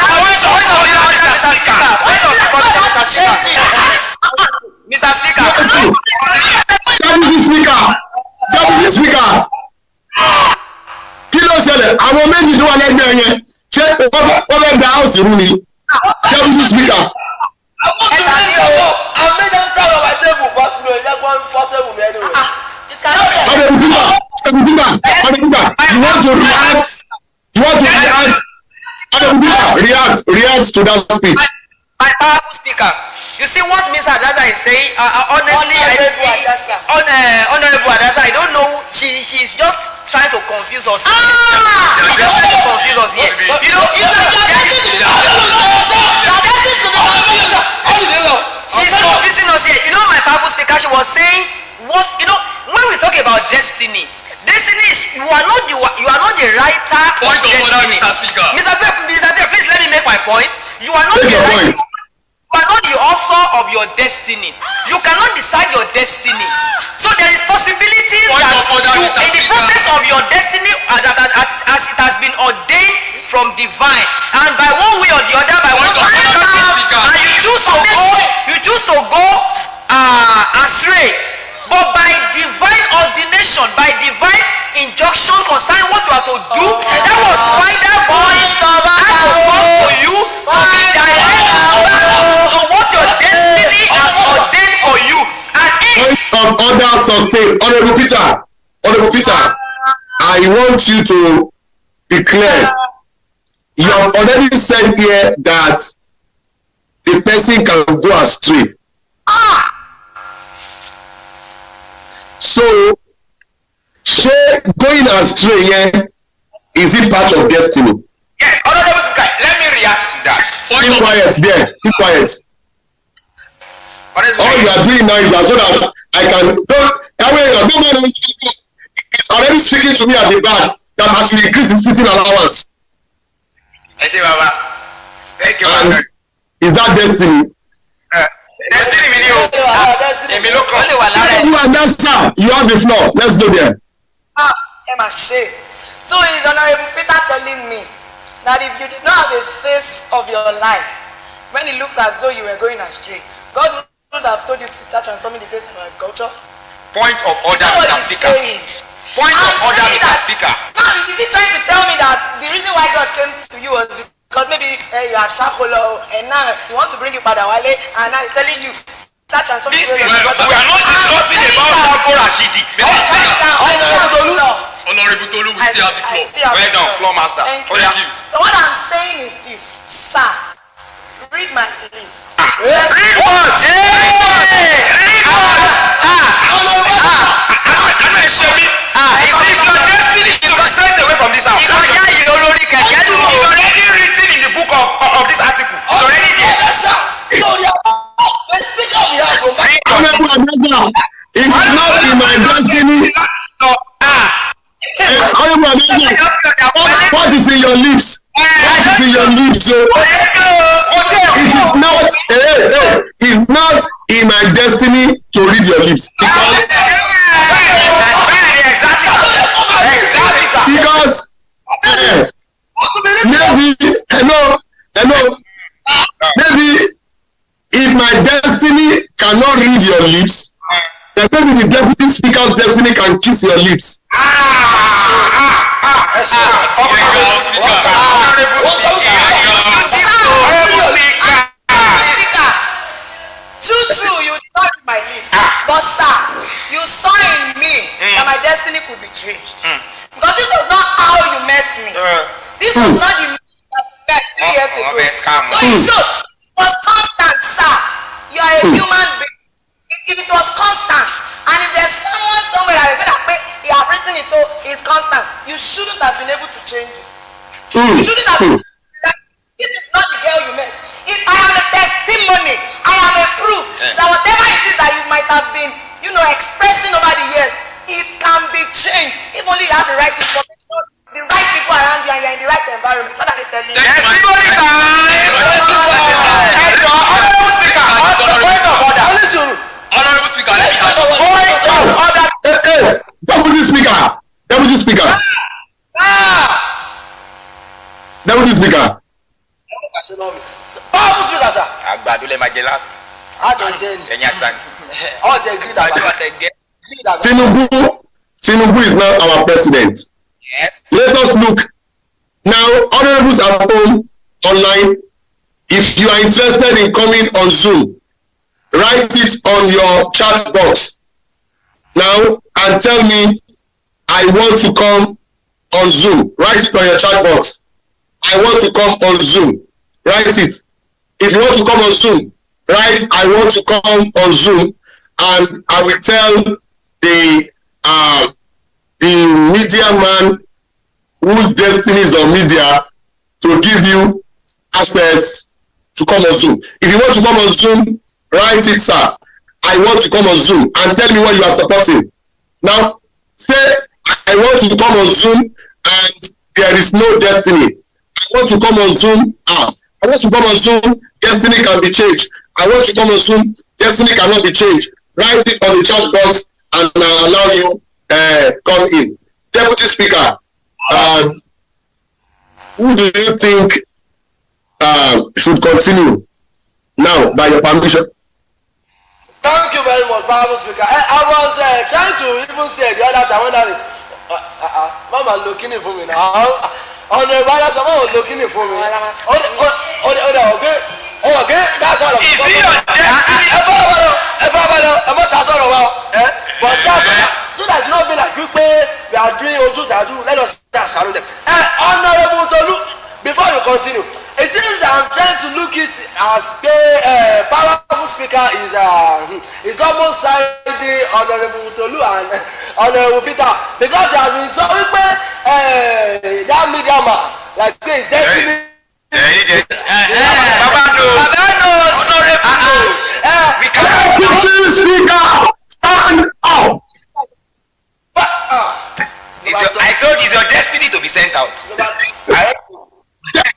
Mr. Speaker. Deputy Speaker. Kí ló ṣẹlẹ̀? Àwọn méjì tó wà lẹ́gbẹ̀ẹ́ yẹn ṣé wọ́n fẹ́ gba house rú ni? Deputy Speaker. I want to raise them up. I made them stand on my table, but me ò jẹ́ kó fọ́ table mi anyway. It cannot be. You want to react? React to that speech. My powerful speaker. You see what Mr. Adasa is saying? Honestly, Honorable Adasa, I don't know. She's just trying to confuse us. She's just trying to confuse us here. She's confusing us here. You know, my powerful speaker, she was saying what when we talk about destiny. Destiny is you are not the writer Point of order, Mr. Speaker. Mr. Speaker, please let me make my point. You are not Make your point. You are not the author of your destiny. You cannot decide your destiny. So there is possibility Point that of order, you, Mr. in the Speaker. process of your destiny, as it has been ordained from divine, and by one way or the other, by one Point of order, Mr. Speaker. and you choose to go astray. But by divine ordination, by divine injunction concerning what you are to do, that was why that voice had to come to you to be directed back to what your destiny has ordained for you. And Point of order sustain. Honorable Peter, I want you to be clear. You have already said here that the person can go astray. So, going astray here, is it part of destiny? Yes, Honorable Speaker, let me react to that. Keep quiet there. Keep quiet. All you are doing now is that so that I can don't it's already speaking to me at the back that I should increase the sitting allowance. I say, Baba, thank you. And is that destiny? Destiny video. You have the floor. Let's go there. Emma Shea. So is Honorable Peter telling me that if you did not have a face of your life, when it looked as though you were going astray, God would have told you to start transforming the face of agriculture? Point of order, Mr. Speaker. Point of order, Mr. Speaker. Now, is he trying to tell me that the reason why God came to you was because maybe you are shareholder and now he wants to bring you Padawale and now he's telling you start transforming the face of agriculture? We are not discussing about Safo Rashidi. Honorable Tolu, we still have the floor. Well done, floor master. Thank you. So what I'm saying is this, sir, read my lips. Read what? Read what? of this article. It's already there. Yes, sir. So the speaker we have from that. Honorable Adega, it is not in my destiny. Honorable Adega, what is in your lips? What is in your lips? It is not. It's not in my destiny to read your lips because maybe maybe if my destiny cannot read your lips, then maybe the deputy speaker's destiny can kiss your lips. True, you did not read my lips. But sir, you saw in me that my destiny could be changed. Because this was not how you met me. This was not the me that you met 3 years ago. So it shows it was constant, sir. You are a human being. If it was constant, and if there's someone somewhere that said that he have written it, it's constant, you shouldn't have been able to change it. You shouldn't have been. This is not the girl you met. I am a testimony. I am a proof that whatever it is that you might have been, expressing over the years, it can be changed. If only you have the right information, the right people around you, and you're in the right environment. What are they telling you? Testimony time. Honorable Speaker, let me add Deputy Speaker. Deputy Speaker. Deputy Speaker. Powerful speaker, sir. Agbado le ma jẹ last. Ẹ̀yin àṣà. All the agreed about Tinubu is now our president. Yes. Let us look now. Honorables at home online. If you are interested in coming on Zoom, write it on your chat box now and tell me I want to come on Zoom. Write it on your chat box. I want to come on Zoom. Write it. If you want to come on Zoom, write I want to come on Zoom, and I will tell the media man whose destiny is on media to give you access to come on Zoom. If you want to come on Zoom, write it, sir. I want to come on Zoom, and tell me what you are supporting. Now, say I want to come on Zoom and there is no destiny. I want to come on Zoom. I want to come on Zoom. Destiny can be changed. I want to come on Zoom. Destiny cannot be changed. Write it on the chat box and allow you come in. Deputy Speaker, who do you think should continue now, by your permission? Thank you very much, Powerful Speaker. I was trying to even say the other time when that is Mama looking for me now. Honorable, someone was looking for me. Okay, that's all. Is it your destiny? But so that you not be like we are doing let us start surround them. Honorable Tolu, before you continue, it seems that I'm trying to look it as Powerful Speaker is almost siding Honorable Tolu and Honorable Peter, because he has been so that media man like this destiny. Baba knows. Honorable knows. We cannot. Deputy Speaker, stand up. I told you it's your destiny to be sent out.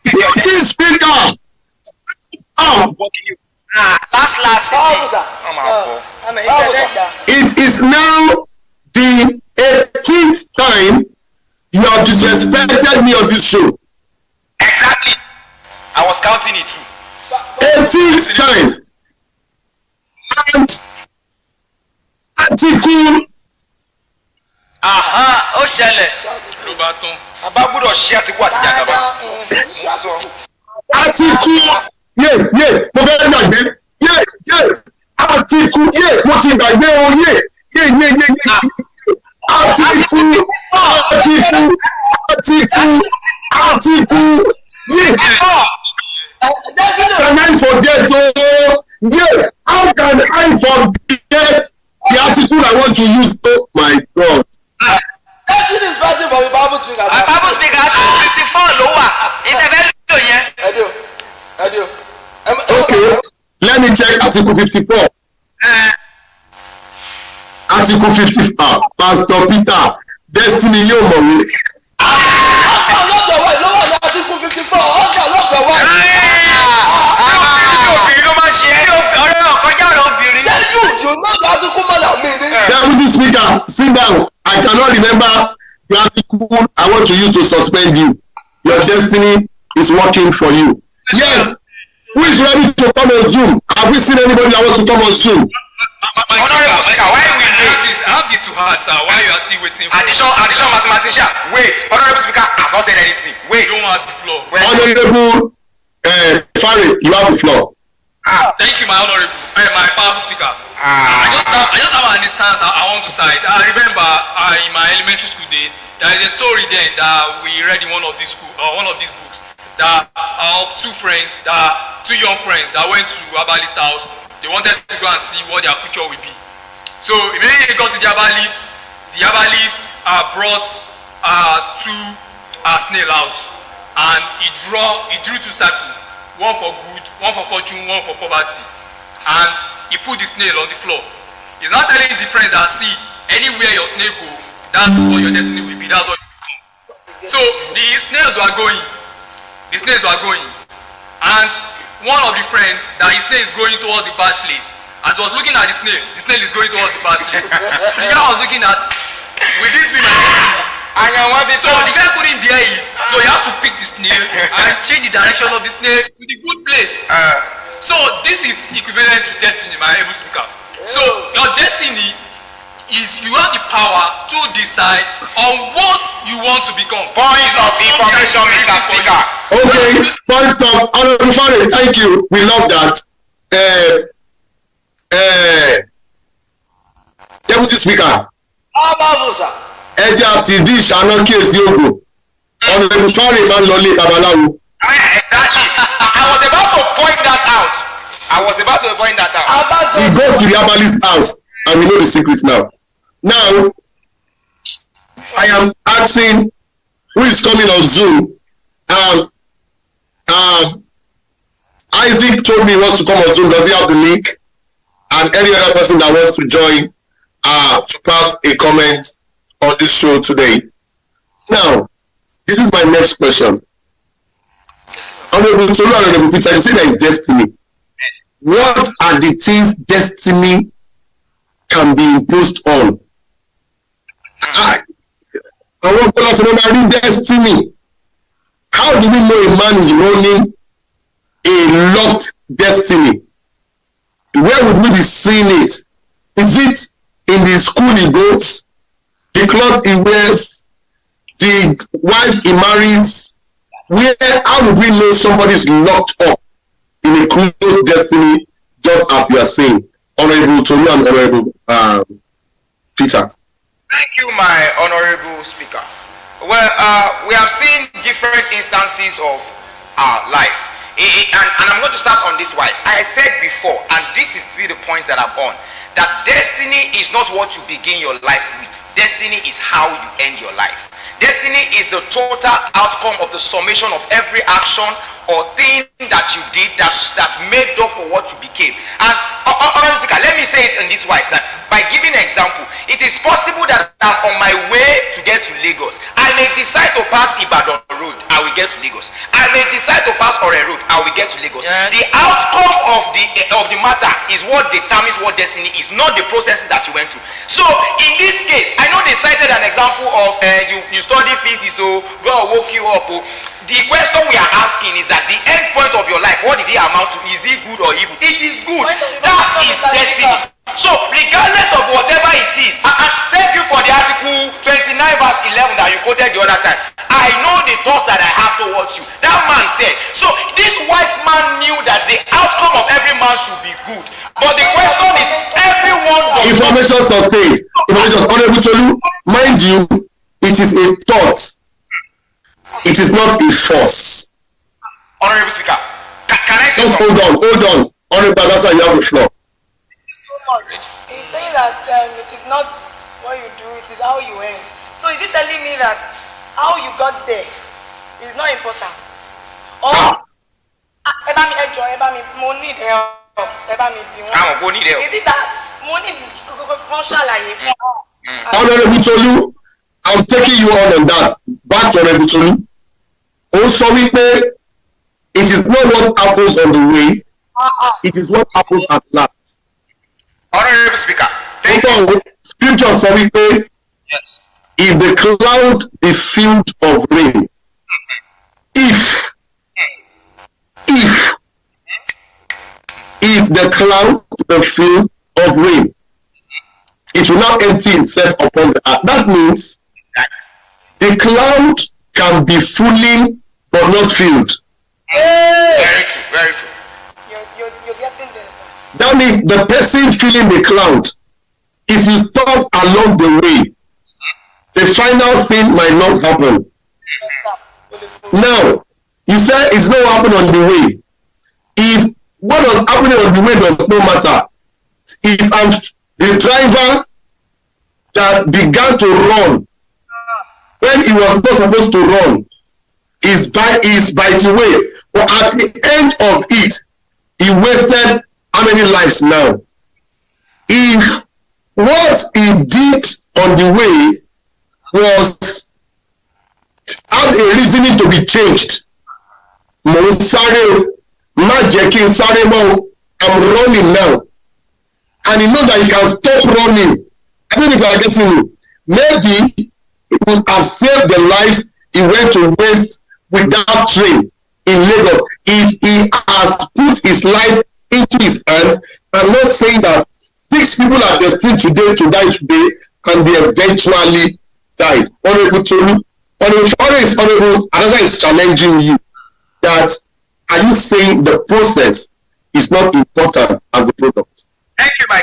Deputy Speaker, Last. it is now the 18th time you have disrespected me on this show. Exactly. I was counting it too. 18th time. And article. Ó ṣẹlẹ̀. ló bá tán. Bàbá gbọ́dọ̀ ṣe àtìkú àti jàgàbá. Article. Mo fẹ́ gbàgbé. Article. Mo ti gbàgbé o. Article. Can I forget? How can I forget the article I want to use? Oh my God. Destiny is fighting for the Bible Speaker. Bible Speaker article 54 ló wà. Ìtẹ̀fẹ́ lò yẹn. Okay, let me check Article 54. Article 54. Pastor Peter, destiny yóò mọ̀wé. Husband love your wife. No one Article 54. Husband love your wife. obìnrin ló máa ṣe é ọ̀rẹ́ náà kọjá ọ̀rọ̀ obìnrin. Say you know the article more than me. Deputy Speaker, sit down. I cannot remember the article I want to use to suspend you. Your destiny is working for you. Yes. Who is ready to come on Zoom? Have we seen anybody that wants to come on Zoom? Honorable Speaker, why we wait? I have this to ask, sir. Why you are still waiting for Addition mathematician, wait. Honorable Speaker has not said anything. Wait. You don't have the floor. Honorable Fari, you have the floor. Thank you, my honorable, my powerful speaker. I just have an instance I want to cite. I remember in my elementary school days, there is a story then that we read in one of these books that of two young friends that went to herbalist house. They wanted to go and see what their future will be. So immediately they got to the herbalist brought two snail out, and he drew two circles, one for good, one for fortune, one for poverty, and he put the snail on the floor. He's not telling the friend that, see, anywhere your snail goes, that's what your destiny will be, that's what you become. So the snails were going, and one of the friends that his snail is going towards the bad place. As he was looking at the snail is going towards the bad place. So the guy was looking at, will this be my destiny? So the guy couldn't bear it, so he had to pick the snail and change the direction of the snail to the good place. So this is equivalent to destiny, my able speaker. So your destiny is, you have the power to decide on what you want to become. Point of information, Mr. Speaker. Okay, point of Honorable Fari, thank you. We love that. Deputy Speaker. Ẹjẹ́ àti ìdí ìṣáná kíyèsí ògùn. Honorable Fari máa ń lọ ilé babaláwo. Exactly. I was about to point that out. He goes to the herbalist house and we know the secret now. Now, I am asking who is coming on Zoom. Isaac told me he wants to come on Zoom. Does he have the link? And any other person that wants to join to pass a comment on this show today. Now, this is my next question. Honorable Tolu and Honorable Peter, you say there is destiny. What are the things destiny can be imposed on? I want to ask about destiny. How do we know a man is running a locked destiny? Where would we be seeing it? Is it in the school he goes, the clothes he wears, the wife he marries? How would we know somebody is locked up in a closed destiny, just as you are saying? Honorable Tolu and Honorable Peter. Thank you, my honorable speaker. Well, we have seen different instances of life. And I'm going to start on this wise. I said before, and this is still the point that I'm on, that destiny is not what you begin your life with. Destiny is how you end your life. Destiny is the total outcome of the summation of every action or thing that you did that made up for what you became. And honestly, let me say it in this wise, that by giving an example, it is possible that I'm on my way to get to Lagos. I may decide to pass Ibadan Road, I will get to Lagos. I may decide to pass Ore Road, I will get to Lagos. Yes. The outcome of the matter is what determines what destiny is, not the processes that you went through. So in this case, I know they cited an example of you study physics, so God woke you up. The question we are asking is that the end point of your life, what did it amount to? Is it good or evil? It is good. That is destiny. So regardless of whatever it is, and thank you for the article 29 verse 11 that you quoted the other time. I know the thoughts that I have towards you. That man said. So this wise man knew that the outcome of every man should be good. But the question is, everyone does information sustained. Information, Honorable Tolu, mind you, it is a thought. It is not a force. Honorable Speaker, can I say just something? Hold on. Honorable Badasa, you have the floor. Thank you so much. He's saying that it is not what you do, it is how you end. So is he telling me that how you got there is not important? Or ẹ bá mi ẹ jọ̀ọ́ ẹ bá mi mo need help ẹ bá mi bí wọn. àwọn kò ní ìdẹ o. is it that mo need kan ṣàlàyé fún ọ. Honourable Tolu, I'm taking you on that. Back to Honourable Tolu. Ó sọ wípé it is not what happens on the way, it is what happens at last. Honourable Speaker, thank you. Scripture sọ wípé Yes. if the cloud be filled of rain, if the cloud be filled of rain, it will not empty itself upon the earth. That means the cloud can be fully but not filled. Very true, very true. You're getting this. That means the person filling the cloud, if you stop along the way, the final thing might not happen. Now, you say it's not happening on the way. If what was happening on the way does not matter, if I'm the driver that began to run when he was not supposed to run is by the way, but at the end of it, he wasted how many lives now? If what he did on the way was had a reasoning to be changed, mo ń sáré o, má jẹ́ kí n sáré mọ́ o, I'm running now, and he knows that he can stop running. I don't know if you are getting me. Maybe he would have saved the lives he went to waste with that train in Lagos if he has put his life into his hand. I'm not saying that 6 people are destined today to die today and they eventually died. Honourable Tolu, Honourable Adasa is challenging you that are you saying the process is not important as the product? Thank you, my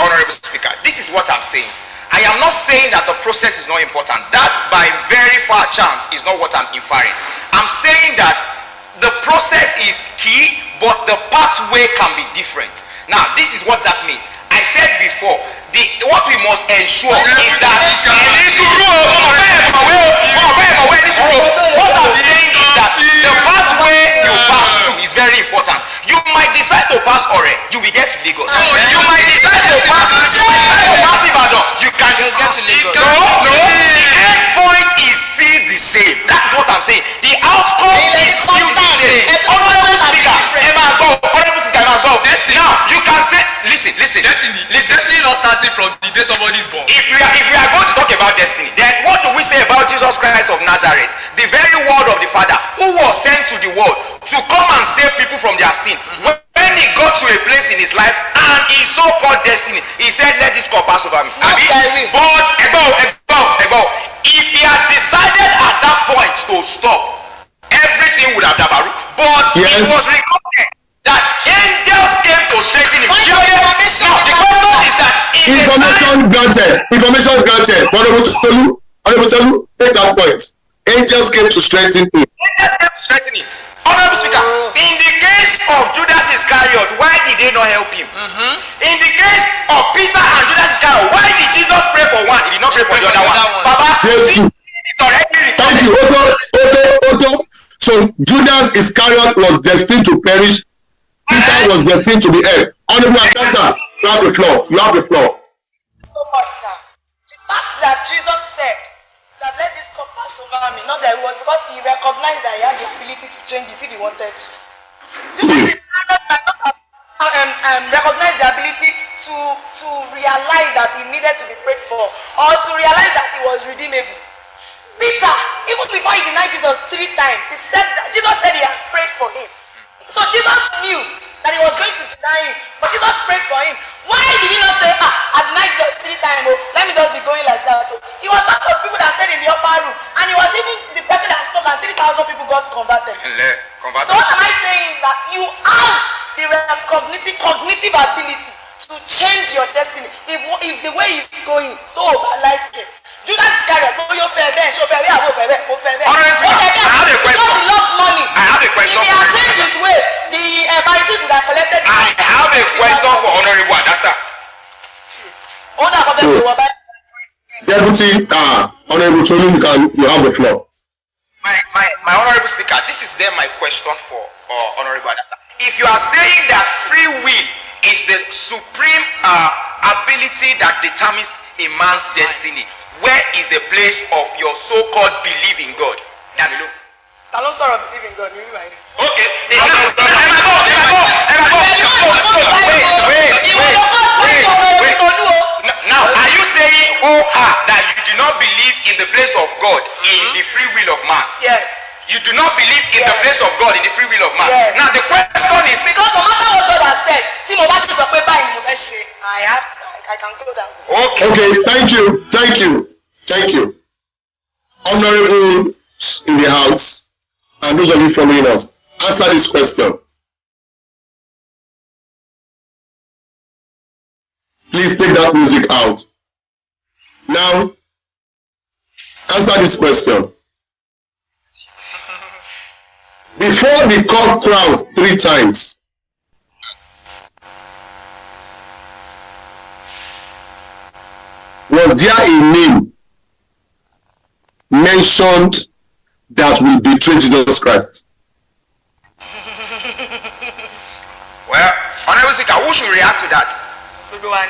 Honourable Speaker. This is what I'm saying. I am not saying that the process is not important. That by very far chance is not what I'm inferring. I'm saying that the process is key, but the pathway can be different. Now, this is what that means. I said before, what we must ensure is that what I'm saying is that the pathway you pass through is very important. You might decide to pass Ore, you will get to Lagos. You might decide to pass Ibadan, you can get to Lagos. No, the end point is still the same. That's what I'm saying. The outcome is still the same. Honourable Speaker, now you can say, listen. Destiny not starting from the day somebody is born. If we are going to talk about destiny, then what do we say about Jesus Christ of Nazareth, the very word of the Father, who was sent to the world to come and save people from their sin? When he got to a place in his life and his so-called destiny, he said, let this cup pass over me. But if he had decided at that point to stop, everything would have dabaru. But it was recorded that angels came to strengthen him. The question is that information granted. Honourable Tolu, take that point. Angels came to strengthen him. Honourable Speaker, in the case of Judas Iscariot, why did they not help him? In the case of Peter and Judas Iscariot, why did Jesus pray for one? He did not pray for the other one. Baba, yes. Thank you, Otto. So Judas Iscariot was destined to perish. Peter was destined to be held. Honourable Adasa, you have the floor. So much, sir. The fact that Jesus said that let this cup pass over me, not that it was because he recognized that he had the ability to change it if he wanted to. Judas Iscariot might not have recognized the ability to realize that he needed to be prayed for, or to realize that he was redeemable. Peter, even before he denied Jesus 3 times, Jesus said he has prayed for him. So Jesus knew that he was going to deny him, but Jesus prayed for him. Why did he not say, I denied Jesus 3 times, let me just be going like that? He was part of people that stayed in the upper room, and he was even the person that spoke, and 3,000 people got converted. So what am I saying? That you have the cognitive ability to change your destiny if the way is going, like it. Judas Iscariot, I have a question. Because he lost money. I have a question. If he had changed his ways, the Pharisees would have collected it. I have a question for Honourable Adasa. Deputy Honourable Tolu, you have the floor. My Honourable Speaker, this is there my question for Honorable Adasa. If you are saying that free will is the supreme ability that determines a man's destiny, where is the place of your so-called belief in God? Danilo. Ta ló sọ̀rọ̀ believe in God ní wíwá yìí? Okay. Wait. Now, are you saying, that you do not believe in the place of God in the free will of man? Yes. You do not believe in the place of God in the free will of man. Yes. Now, the question is, Because no matter what God has said, tí mo bá ṣe sọ pé báyìí ni mo fẹ́ ṣe, I can go that way. Okay, thank you. Honorable in the house, and those of you following us, answer this question. Please take that music out. Now, answer this question. Before the cock crows 3 times, was there a name mentioned that will betray Jesus Christ? well, Honorable Speaker, who should react to that? Everyone.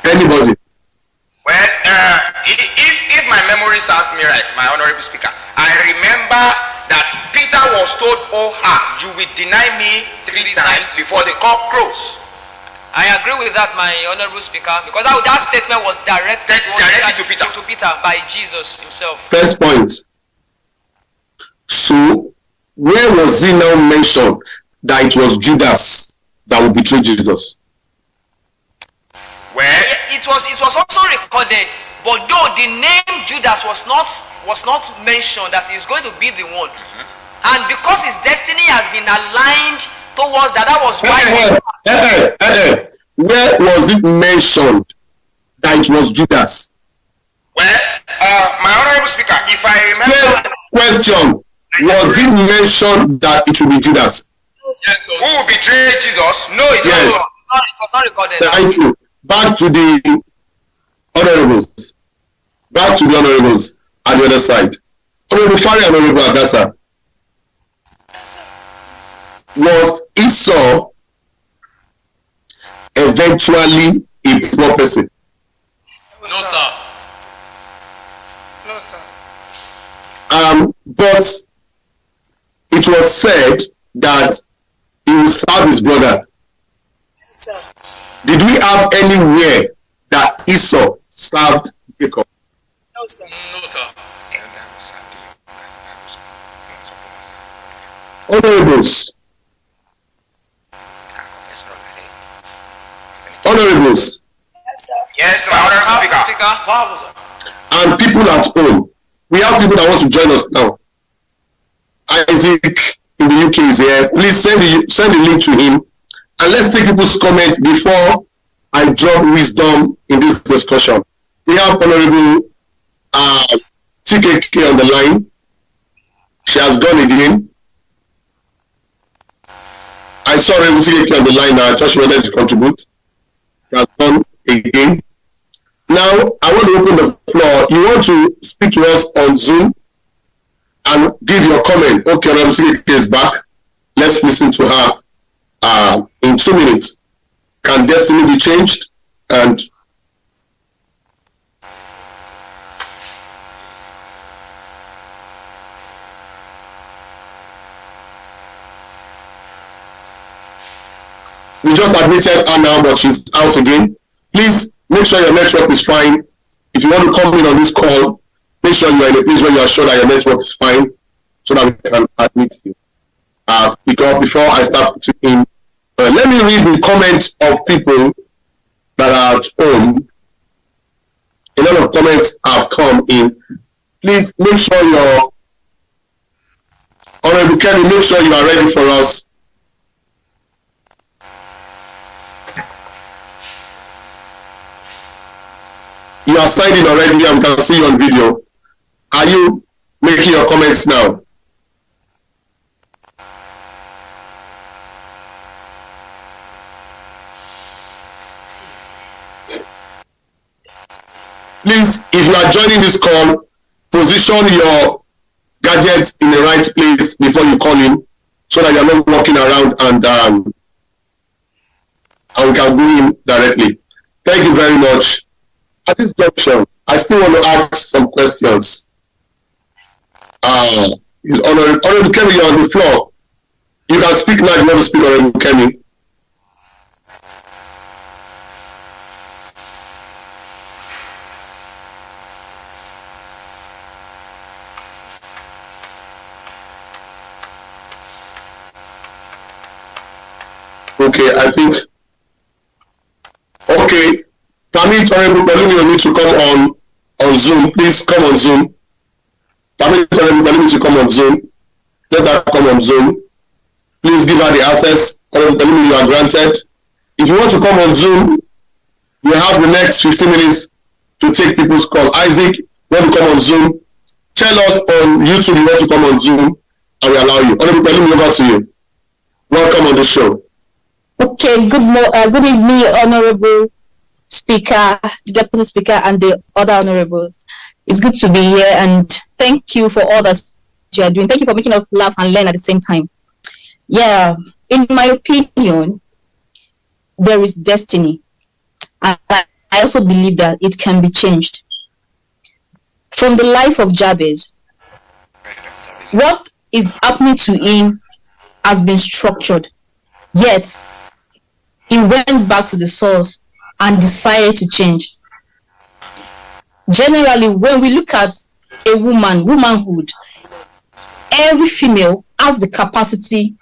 Anybody? Well, if my memory serves me right, my Honorable Speaker, I remember that Peter was told, you will deny me 3 times before the cock crows. I agree with that, my honorable speaker, because that statement was directly to Peter by Jesus himself. First point. So, where was it now mentioned that it was Judas that would betray Jesus? Well, it was also recorded, but though the name Judas was not mentioned that he's going to be the one, and because his destiny has been aligned towards that was why. Where was it mentioned that it was Judas? Well, my Honorable Speaker, if I remember. Next question. Was it mentioned that it will be Judas? Yes, sir. Who will betray Jesus? No, it Yes. was not recorded. Thank you. Back to the honorables. Back to the honorables at the other side. Honorable Fari and Honorable Adasa. Was Esau eventually a poor person? No, sir. No, sir. But it was said that he will serve his brother. Yes, sir. Did we have anywhere that Esau served Jacob? No, sir. No, sir. Honorables. Honorables. Yes, sir. Yes, my Honorable Speaker. Powerful, sir. And people at home. We have people that want to join us now. Isaac in the UK is here. Please send the link to him. And let's take people's comments before I drop wisdom in this discussion. We have Honorable TKK on the line. She has gone again. I saw Honorable TKK on the line now. I thought she wanted to contribute. She has gone again. Now, I want to open the floor. You want to speak to us on Zoom and give your comment. Okay, Honorable TKK is back. Let's listen to her in 2 minutes. Can destiny be changed? And we just admitted her now, but she's out again. Please make sure your network is fine. If you want to come in on this call, make sure you are in a place where you are sure that your network is fine, so that we can admit you. Because before I start speaking, let me read the comments of people that are at home. A lot of comments have come in. Please make sure you're Honorable Kenny, make sure you are ready for us. You are signed in already and we can see you on video. Are you making your comments now? Please, if you are joining this call, position your gadgets in the right place before you call in, so that you're not walking around and we can go in directly. Thank you very much. At this junction, I still want to ask some questions. Honorable Kemi, you're on the floor. You can speak now if you want to speak, Honorable Kemi. Okay, I think. Okay, permit Honorable Pelumi to come on Zoom. Please come on Zoom. Permit Honorable Pelumi to come on Zoom. Let her come on Zoom. Please give her the access. Honorable Pelumi, you are granted. If you want to come on Zoom, you have the next 15 minutes to take people's call. Isaac, you want to come on Zoom? Tell us on YouTube you want to come on Zoom, and we allow you. Honorable Pelumi, over to you. Welcome on the show. Okay, good evening, Honorable Speaker, the Deputy Speaker, and the other honorables. It's good to be here, and thank you for all that you are doing. Thank you for making us laugh and learn at the same time. Yeah, in my opinion, there is destiny. And I also believe that it can be changed. From the life of Jabez, what is happening to him has been structured, yet he went back to the source and decided to change. Generally, when we look at a womanhood, every female has the capacity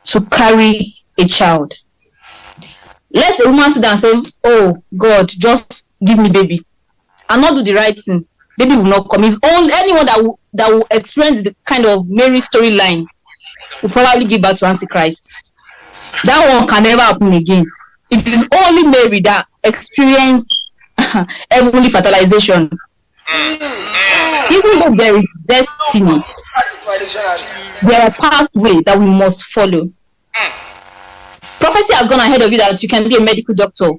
to carry a child. Let a woman sit down and say, oh God, just give me baby, and not do the right thing. Baby will not come. It's only anyone that will experience the kind of Mary storyline will probably give birth to Antichrist. That one can never happen again. It is only Mary that experienced heavenly fertilization. Even though there is destiny, there are pathways that we must follow. Prophecy has gone ahead of you that you can be a medical doctor.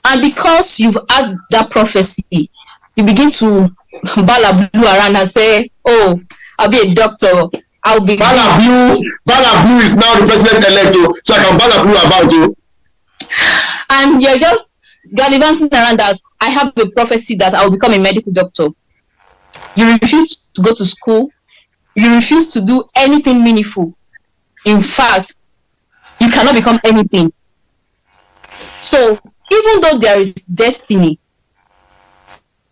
And because you've had that prophecy, you begin to bala blue around and say, oh, I'll be a doctor. I'll be Bala Blue is now the president-elect, so I can Bala Blue about you. And you're just gallivanting around that I have a prophecy that I will become a medical doctor. You refuse to go to school. You refuse to do anything meaningful. In fact, you cannot become anything. So, even though there is destiny,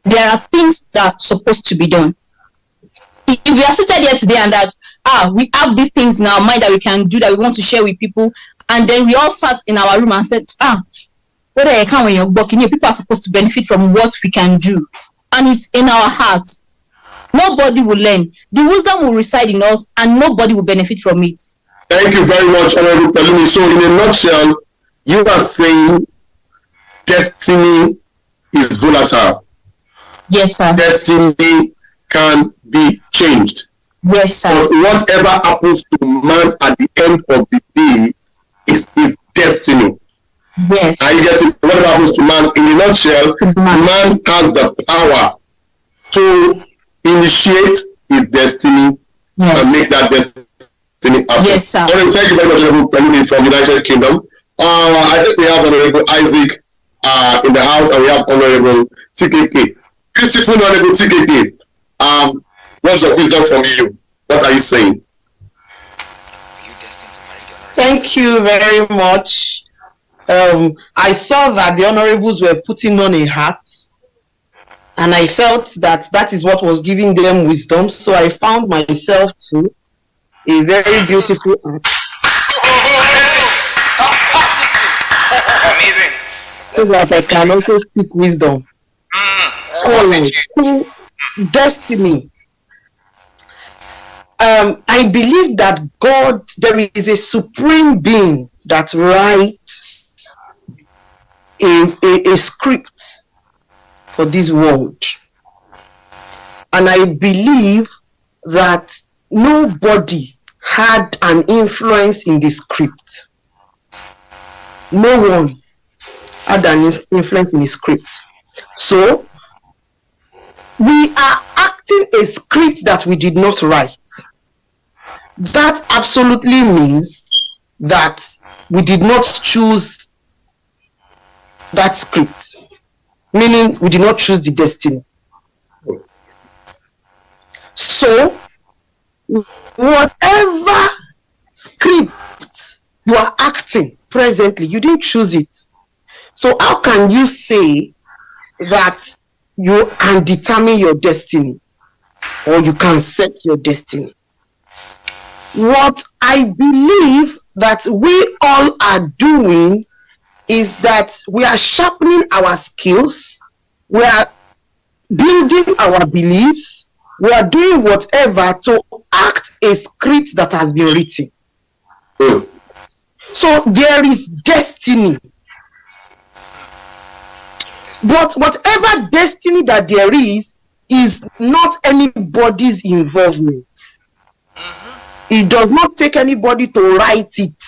there are things that are supposed to be done. If we are seated here today and that, we have these things in our mind that we can do, that we want to share with people, and then we all sat in our room and said, people are supposed to benefit from what we can do, and it's in our heart. Nobody will learn. The wisdom will reside in us, and nobody will benefit from it. Thank you very much, Honorable Pelumi. So, in a nutshell, you are saying destiny is volatile. Yes, sir. Destiny can be changed. Yes, sir. But whatever happens to man at the end of the day is his destiny. Yes. And you get it. Whatever happens to man, in a nutshell, man has the power to initiate his destiny and make that destiny happen. Yes, sir. Thank you very much, Honorable Pelumi from the United Kingdom. I think we have Honorable Isaac in the house, and we have Honorable TKK. Beautiful Honorable TKK. Words of wisdom from you. What are you saying? Thank you very much. I saw that the honorables were putting on a hat, and I felt that is what was giving them wisdom. So I found myself to a very beautiful hat. Amazing. So that I can also speak wisdom. So, destiny. I believe that God, there is a supreme being that writes a script for this world. And I believe that nobody had an influence in the script. No one had an influence in the script. So, we are written a script that we did not write, that absolutely means that we did not choose that script, meaning we did not choose the destiny. So, whatever script you are acting presently, you didn't choose it. So how can you say that you can determine your destiny or you can set your destiny? What I believe that we all are doing is that we are sharpening our skills, we are building our beliefs, we are doing whatever to act a script that has been written. So there is destiny. But whatever destiny that there is not anybody's involvement. It does not take anybody to write it.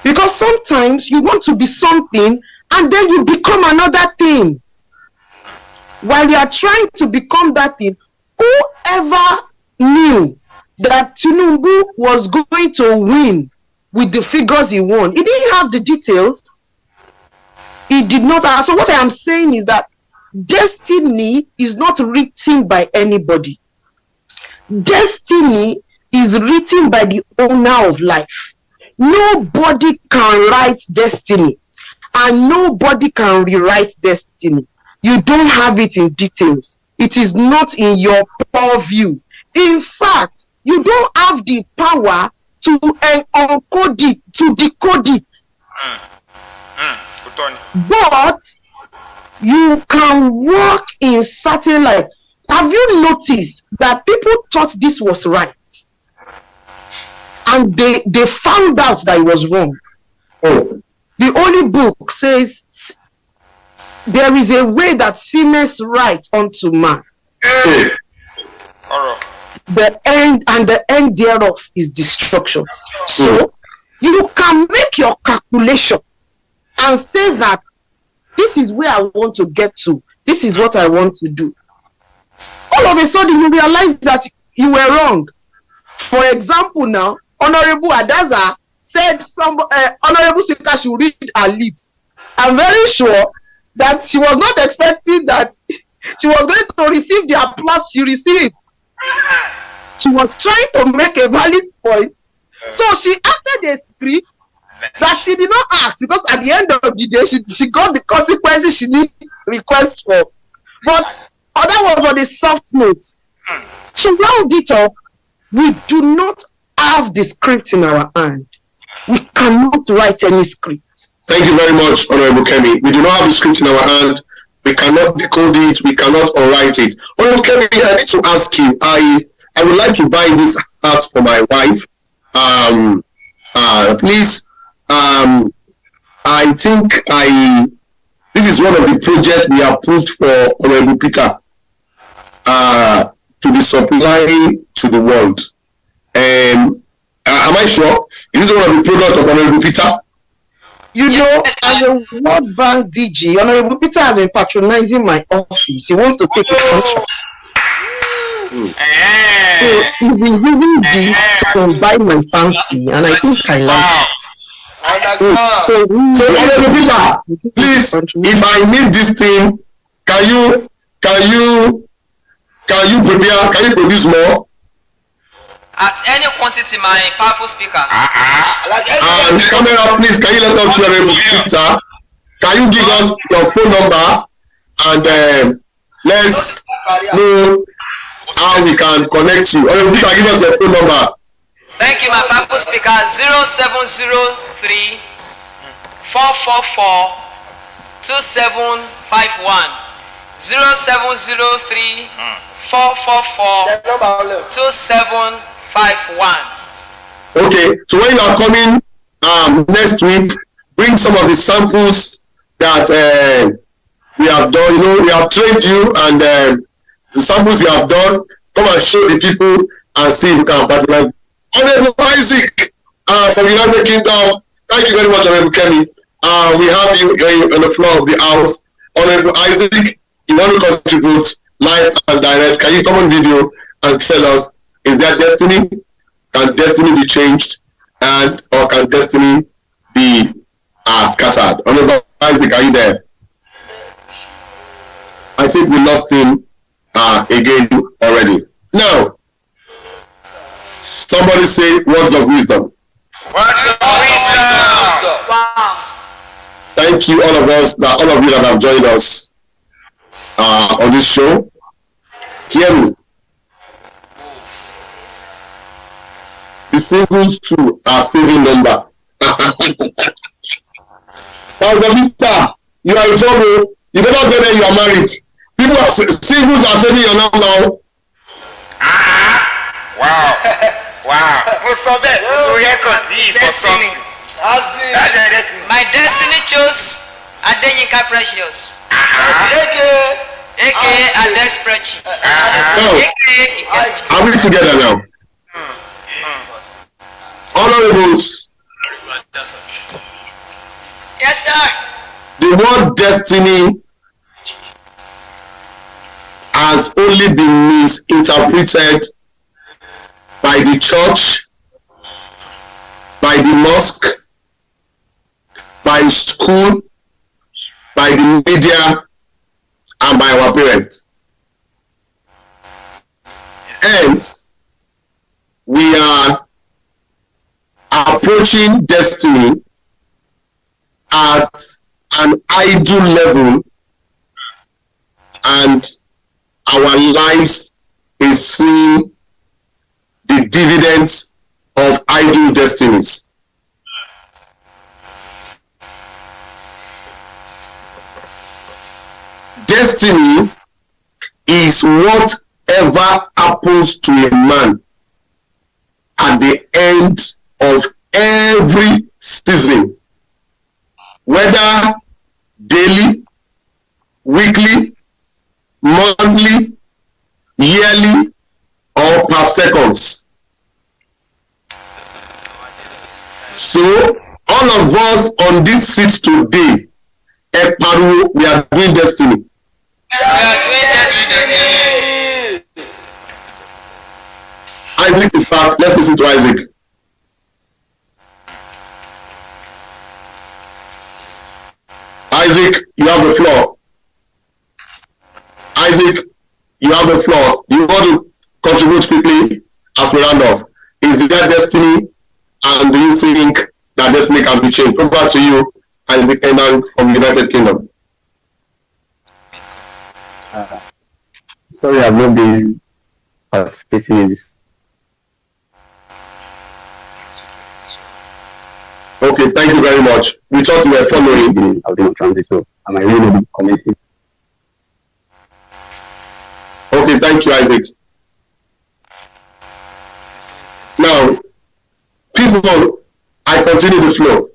Because sometimes you want to be something and then you become another thing. While you are trying to become that thing, whoever knew that Tinubu was going to win with the figures he won, he didn't have the details. He did not have. So what I am saying is that destiny is not written by anybody. Destiny is written by the owner of life. Nobody can write destiny, and nobody can rewrite destiny. You don't have it in details. It is not in your purview. In fact, you don't have the power to encode it, to decode it. But you can walk in certain life. Have you noticed that people thought this was right? And they found out that it was wrong. The Holy Book says there is a way that seemeth right unto man. The end thereof is destruction. So you can make your calculation and say that this is where I want to get to. This is what I want to do. All of a sudden you realize that you were wrong. For example, now Honorable Adaza said Honorable Speaker should read her lips. I'm very sure that she was not expecting that she was going to receive the applause she received. She was trying to make a valid point. So she acted a script that she did not act, because at the end of the day she got the consequences she need requests for. But that was on a soft note. She round it up. We do not have the script in our hand. We cannot write any script. Thank you very much, Honorable Kemi. We do not have the script in our hand. We cannot decode it. We cannot write it. Honorable Kemi, I need to ask you. I would like to buy this hat for my wife. Please. I think this is one of the projects we approved for Honorable Peter to be supplying to the world. Am I sure? Is this one of the products of Honorable Peter? You know, as a World Bank DG, Honorable Peter has been patronizing my office. He wants to take a contract. So he's been using this to buy my fancy, and I think I like it. So Honorable Peter, please, if I need this thing, can you prepare? Can you produce more? At any quantity, my powerful speaker. And camera, please, can you let us see Honorable Peter? Can you give us your phone number and let's know how we can connect you? Honorable Peter, give us your phone number. Thank you, my powerful speaker. 0703 444 2751. 0703 444 2751. Okay, so when you are coming next week, bring some of the samples that we have done. You know, we have trained you, and the samples you have done, come and show the people and see if you can patronize. Honorable Isaac from the United Kingdom, thank you very much, Honorable Kemi. We have you on the floor of the house. Honorable Isaac, you want to contribute live and direct. Can you come on video and tell us, is there destiny? Can destiny be changed? And or can destiny be scattered? Honorable Isaac, are you there? I think we lost him again already. Now, somebody say words of wisdom. Words of wisdom. Wow. Thank you, all of you that have joined us on this show. Hear me. The singles too are saving number. Pastor Victor, you are in trouble. You better tell them you are married. People are singles are saving your number now. Wow. Wow. Most of them, records is for something. Azin. My destiny chose Adenika Precious, Eke. aka Adex Prechi, Now, aka are we together now? Honorables, Yes, sir. the word destiny has only been misinterpreted by the church, by the mosque, by school, by the media, and by our parents. Hence, we are approaching destiny at an ideal level, and our lives is seeing the dividends of ideal destinies. Destiny is whatever happens to a man at the end of every season, whether daily, weekly, monthly, yearly, or per seconds. So, all of us on this seat today, we are doing destiny. We are doing destiny. Isaac is back. Let's listen to Isaac. Isaac, you have the floor. Isaac, you have the floor. You want to contribute quickly as we round off. Is there destiny, and do you think that destiny can be changed? Over to you, Isaac Enan from United Kingdom. Sorry, I've not been participating in this. Okay, thank you very much. We thought you were following. I've been on transit, so I might really be commenting. Okay, thank you, Isaac. Now, people, I continue the flow.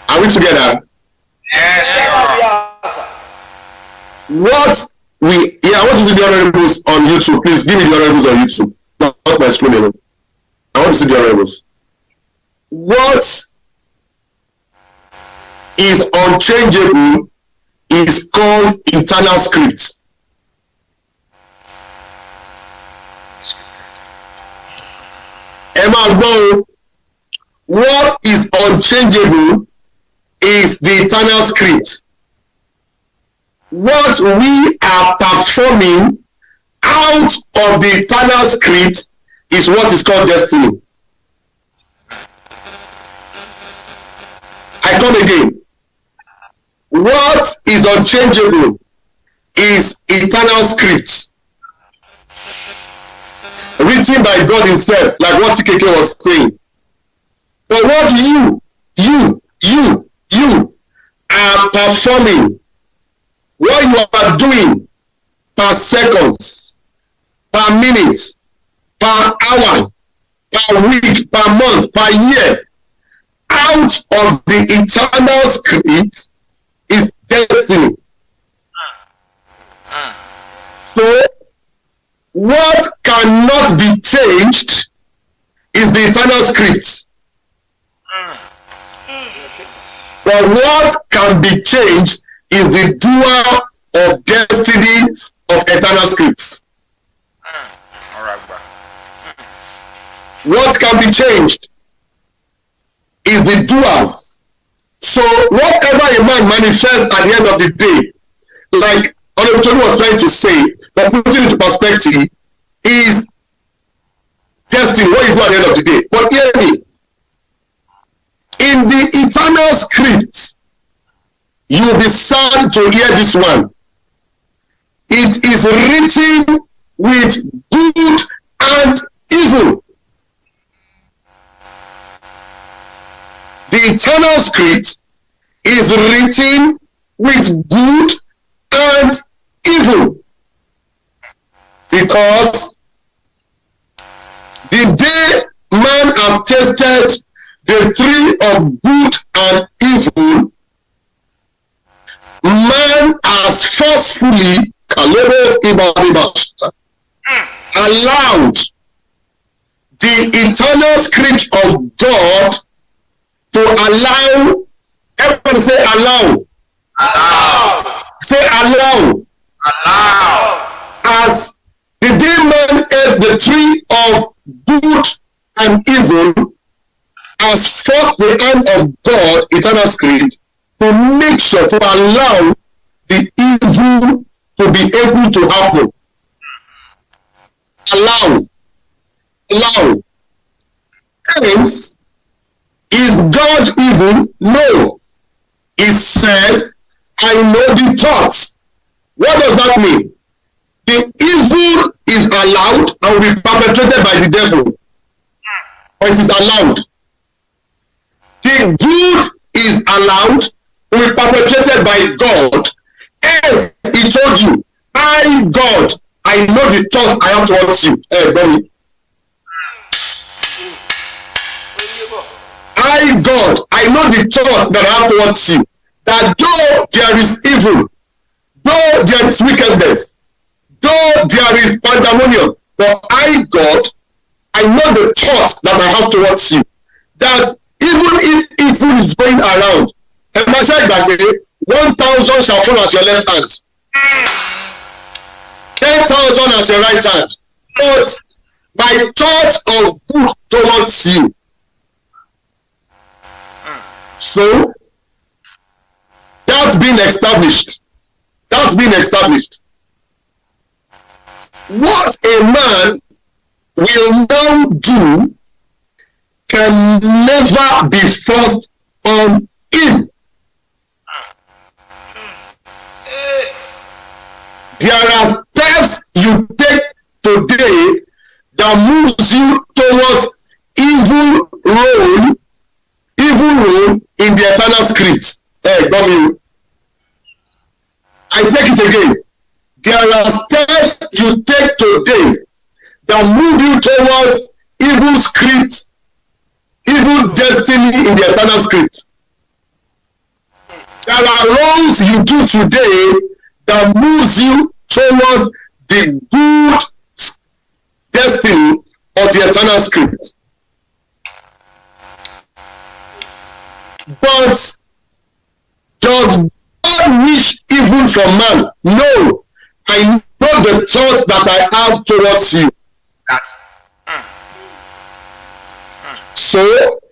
Are we together? Yes. What I want to see the honorables on YouTube. Please give me the honorables on YouTube. Not my screen alone. I want to see the honorables. What is unchangeable is called internal script. Emma Bo, what is unchangeable is the internal script. What we are performing out of the internal script is what is called destiny. I come again. What is unchangeable is internal script written by God himself, like what TKK was saying. But what you are performing, what you are doing per seconds, per minute, per hour, per week, per month, per year, out of the internal script is destiny. So, what cannot be changed is the internal script. But what can be changed is the doer of destinies of eternal scripts. All right, bro. What can be changed is the doers. So whatever a man manifests at the end of the day, like Honorable was trying to say, but putting it into perspective, is destiny, what you do at the end of the day. But hear me, in the eternal script, you will be sad to hear this one. It is written with good and evil. The eternal script is written with good and evil. Because the day man has tasted the tree of good and evil, man has forcefully allowed the eternal script of God to allow, everybody say allow. Allow. Say allow. Allow. As the day man ate the tree of good and evil, has forced the hand of God, eternal script, to make sure to allow the evil to be able to happen. Allow. Allow. Hence, is God evil? No. He said, I know the thoughts. What does that mean? The evil is allowed and will be perpetrated by the devil. But it is allowed. The good is allowed to be perpetrated by God. Else, he told you, I, God, I know the thoughts I have towards you. Buddy. I, God, I know the thoughts that I have towards you. That though there is evil, though there is wickedness, though there is pandemonium, but I, God, I know the thoughts that I have towards you. That even if evil is going around, 1,000 shall fall at your left hand, 10,000 at your right hand, but my thoughts of good towards you. So, that's been established. That's been established. What a man will now do can never be forced on him. There are steps you take today that moves you towards evil role in the eternal script. Hey, I take it again. There are steps you take today that move you towards evil script, evil destiny in the eternal script. There are roles you do today that moves you towards the good destiny of the eternal script. But does God wish evil from man? No. I know the thoughts that I have towards you. So,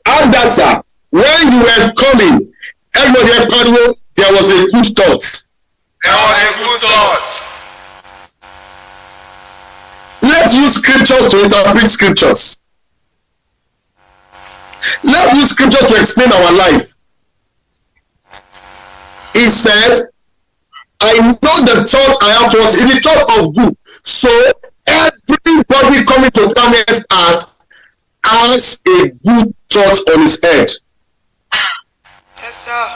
Adasa, when you were coming, everybody had told there was a good thought. There was a good thought. Let's use scriptures to interpret scriptures. Let's use scriptures to explain our life. He said, I know the thought I have towards you, the thought of good. So everybody coming to Garment Earth has a good thought on his head. Yes, sir.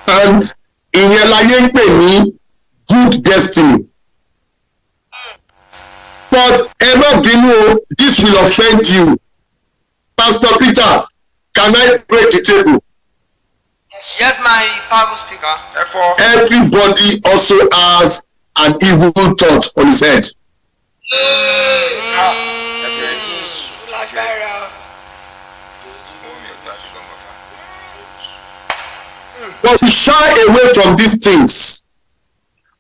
And ìyẹn láyé ń pè ní good destiny. But ẹ má bínú, this will offend you. Pastor Peter, can I break the table? Yes, my powerful speaker. Therefore, everybody also has an evil thought on his head. But we shy away from these things.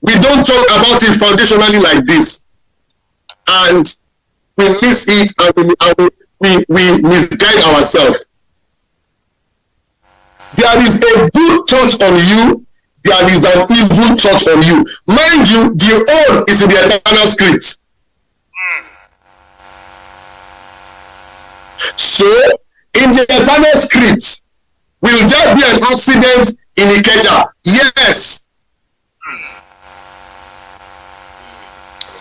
We don't talk about it foundationally like this. And we miss it and we misguide ourselves. There is a good touch on you, there is an evil touch on you. Mind you, the old is in the eternal script. So, in the eternal script, will there be an accident in Ikeja? Yes.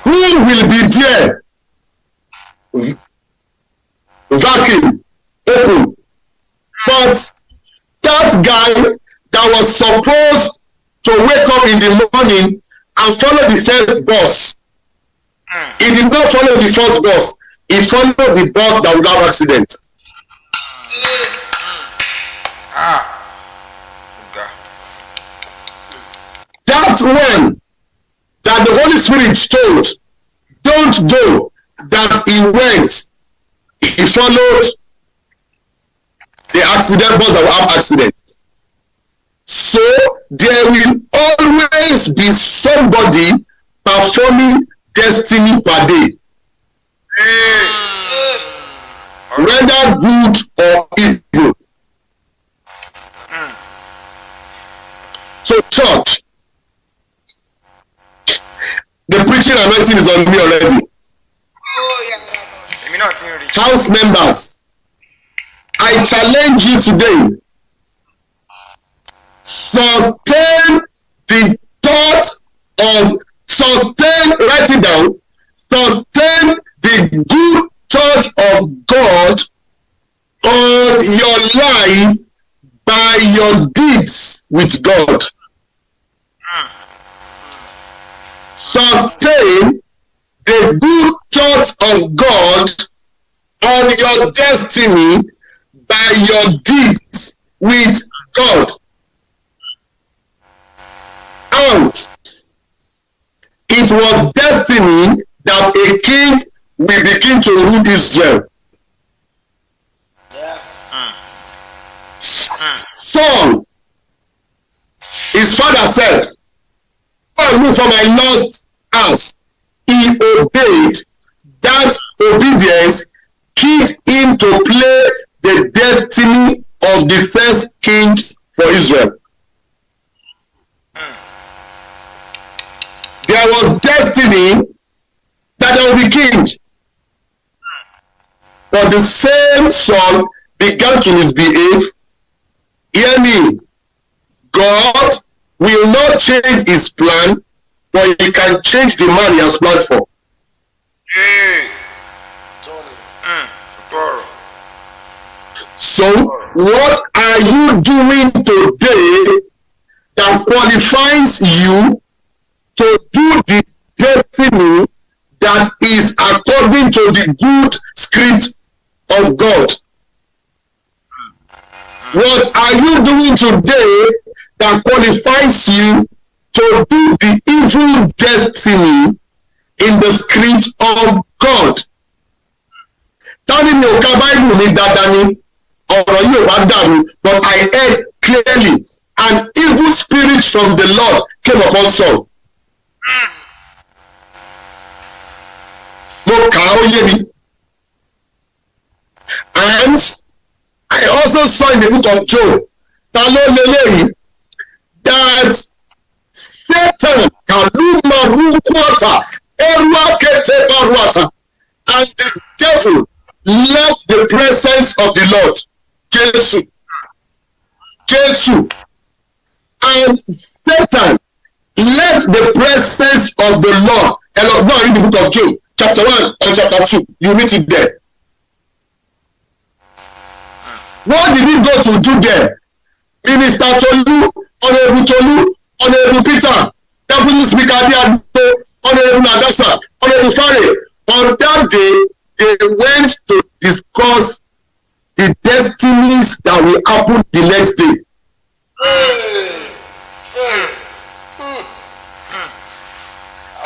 Who will be there? Vacuum, open. But that guy that was supposed to wake up in the morning and follow the first bus, he did not follow the first bus. He followed the bus that would have accident. That's when that the Holy Spirit told, don't go, that he went. He followed the accident bus that will have accident. So there will always be somebody performing destiny per day. Whether good or evil. So church, the preaching anointing is on me already. House members, I challenge you today. Sustain the thought of, write it down, sustain the good thought of God on your life by your deeds with God. Sustain the good thoughts of God on your destiny by your deeds with God. And it was destiny that a king will begin to rule Israel. Saul, his father said, "I look for my lost house." He obeyed. That obedience kicked him to play the destiny of the first king for Israel. There was destiny that there will be king. But the same son began to misbehave. Hear me. God will not change his plan, but he can change the man he has planned for. So, what are you doing today that qualifies you to do the destiny that is according to the good script of God? What are you doing today that qualifies you to do the evil destiny in the script of God? Tani mi o ka Bible mi dadani, ọ̀rọ̀ yìí ò bá dàrú, but I heard clearly an evil spirit from the Lord came upon Saul. Mo kà á ó yé mi. And I also saw in the book of Job, that Satan and the devil left the presence of the Lord. Jesus. And Satan left the presence of the Lord. And I'll go and read the book of Job, chapter 1 and chapter 2. You read it there. What did he go to do there? Minister Tolu, Honorable Tolu, Honorable Peter, Deputy Speaker Adiado, Honorable Nadasa, Honorable Fare. On that day, they went to discuss the destinies that will happen the next day.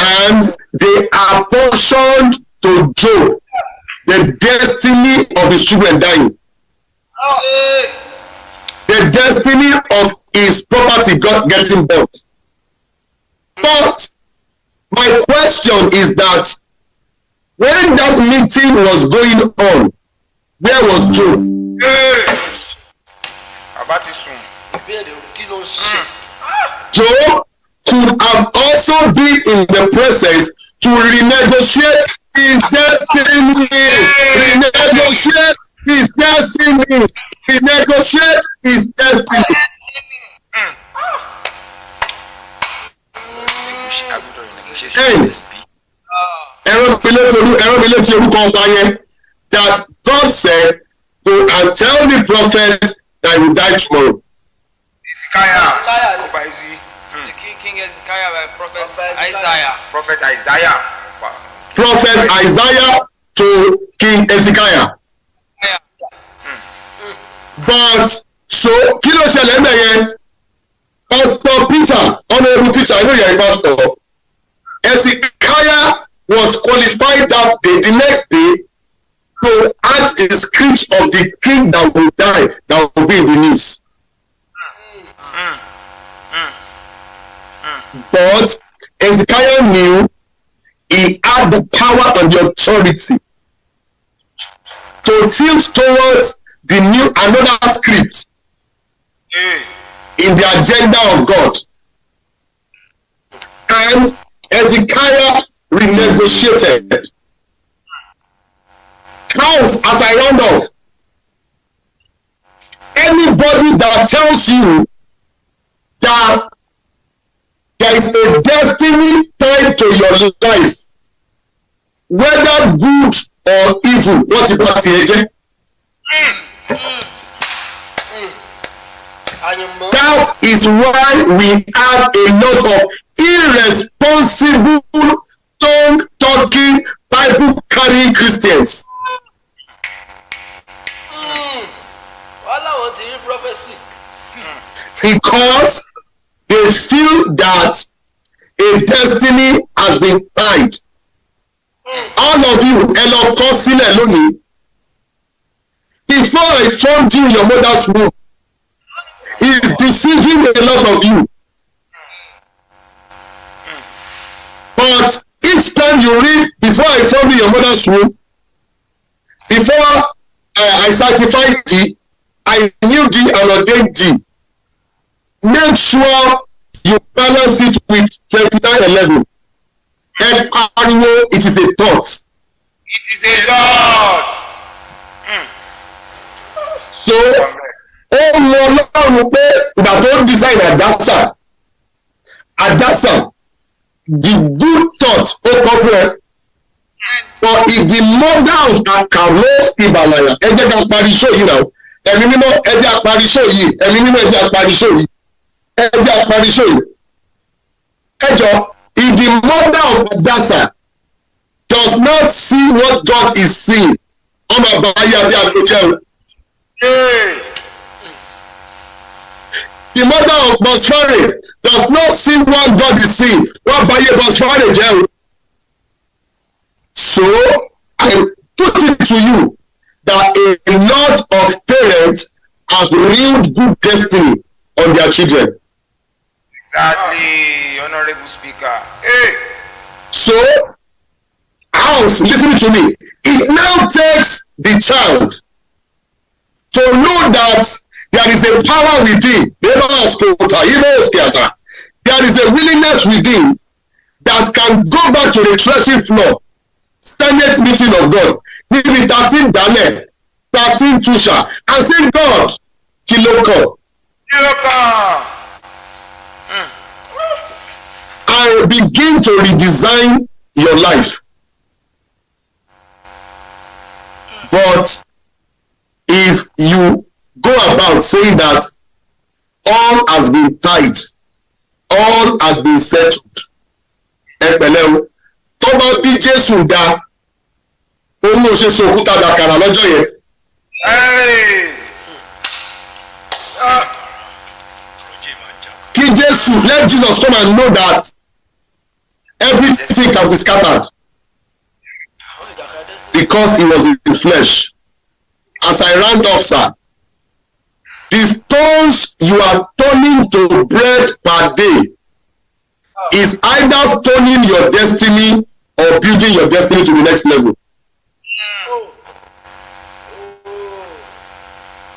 And they apportioned to Job the destiny of his children dying. The destiny of his property got getting burnt. But my question is that when that meeting was going on, where was Job? Job could have also been in the process to renegotiate his destiny. Renegotiate his destiny. Renegotiate his destiny. Hence, that God said, go and tell the prophet that he will die tomorrow. King Hezekiah by Prophet Isaiah. Prophet Isaiah. Prophet Isaiah to King Hezekiah. But so kí ló ṣẹlẹ̀ ńbẹ̀ yẹn? Pastor Peter, Honorable Peter, I know you're a pastor. Hezekiah was qualified that day, the next day, to act a script of the king that will die, that will be in the news. But Hezekiah knew he had the power and the authority to tilt towards the new another script in the agenda of God. And Hezekiah renegotiated. House, as I round off, anybody that tells you that there is a destiny tied to your life, whether good or evil, what about it? That is why we have a lot of irresponsible, tongue-talking, Bible-carrying Christians. Because they feel that a destiny has been tied. All of you, hello, before I formed you in your mother's womb, is deceiving a lot of you. But each time you read, before I formed you in your mother's womb, before I sanctified thee, I knew thee and ordained thee. Make sure you balance it with 29:11. And it is a thought. It is a thought. So, ó mọ Ọlọ́run pé ìgbà tó ń design Adasa, the good thought ó kọ́ fún ẹ. But if the mother of Akaros Ibalaya, ẹ jẹ́ ká parí show yìí náà, ẹ̀mí mímọ́ ẹ jẹ́ àparí show yìí, ẹ̀mí mímọ́ ẹ jẹ́ àparí show yìí, ẹ jẹ́ àparí show yìí. Ẹ jọ, if the mother of Adasa does not see what God is seeing, ọmọ àbáyé àbí àgbẹ̀jẹ̀ o. The mother of Bosfare does not see what God is seeing. What by Bosfare jẹ́? So I put it to you that a lot of parents have real good destiny on their children. Exactly, Honorable Speaker. Hey. So, house, listen to me. It now takes the child to know that there is a power within. There is a willingness within that can go back to the threshing floor. Senate meeting of God. Maybe 13 Daniel, 13 Tusha, and say, God, Kiloko. I begin to redesign your life. But if you go about saying that all has been tied, all has been settled, ẹ̀pẹ̀lẹ́ tó bá bí Jésù dá òun ò ṣe sòkúta dàkàrà lọ́jọ́ yẹn. Kí Jésù, let Jesus come and know that everything can be scattered because he was in the flesh. As I round off, sir, The stones you are turning to bread per day is either stoning your destiny or building your destiny to the next level.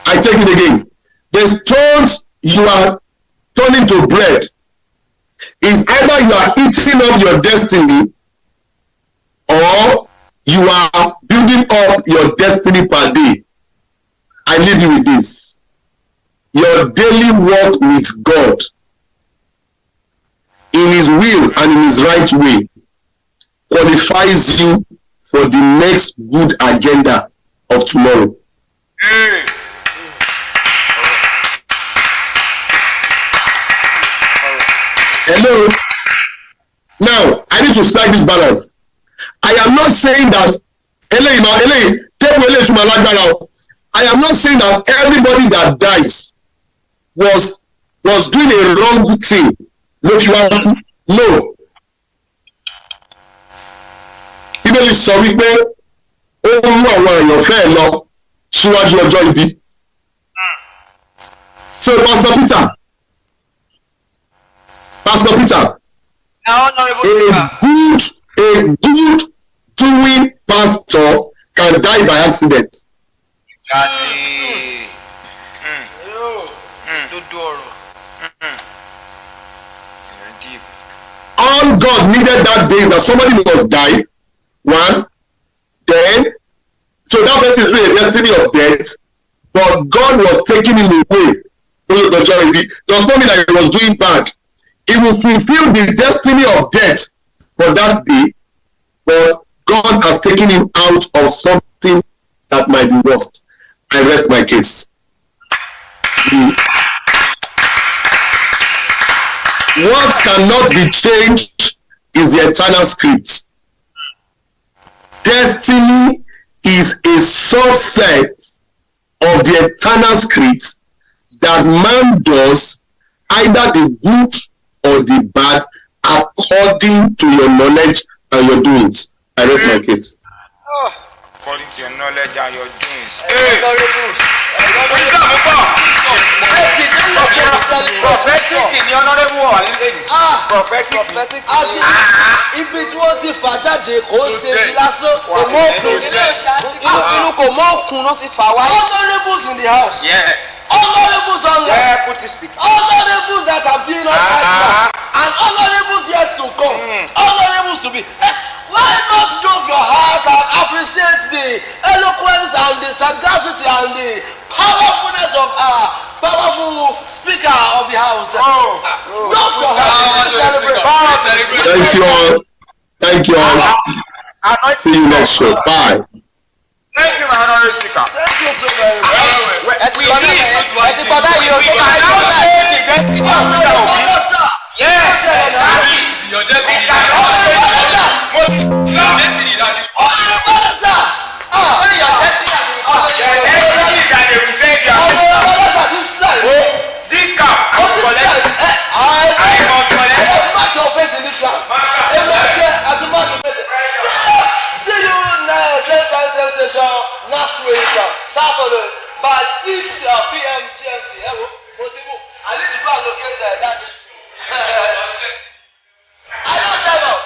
I take it again. The stones you are turning to bread is either you are eating up your destiny or you are building up your destiny per day. I leave you with this. Your daily walk with God in His will and in His right way qualifies you for the next good agenda of tomorrow. Hello. Now, I need to strike this balance. I am not saying that I am not saying that everybody that dies was doing a wrong thing. No. Bíbélì sọ wípé ó mú àwọn èèyàn fẹ́ lọ síwájú ọjọ́ ìbí. So Pastor Peter, a good doing pastor can die by accident. All God needed that day is that somebody must die. One, then, so that person is really a destiny of death, but God was taking him away. Does not mean that he was doing bad. He will fulfill the destiny of death for that day, but God has taken him out of something that might be worse. I rest my case. What cannot be changed is the eternal script. Destiny is a subset of the eternal script that man does either the good or the bad according to your knowledge and your doings. I rest my case. According to your knowledge and your doings. Prophetic ni honorable wà nílé. Prophetic. Ibi tí wọ́n ti fà jáde kò ṣe ibi lásán. Kò mọ òkun. Inú kò mọ òkun náà ti fà wá. Honourables in the house. Yes. Honourables online. Yeah, put this speaker. Honourables that are being on right now. And honourables yet to come. Honourables to be. Why not drop your heart and appreciate the eloquence and the sagacity and the powerfulness of our powerful speaker of the house? Drop your heart and celebrate. Thank you all. Thank you all. See you next show. Bye. Thank you, my honorary speaker. Thank you so very much. We need to now say the destiny of Peter Obi. Yes, Your destiny. Your destiny that you. This car, I will collect. I must collect. Mark your face in this land. See you next same station next week, Saturday by 6 p.m. GMT. I need to go and locate that. I don't sign up.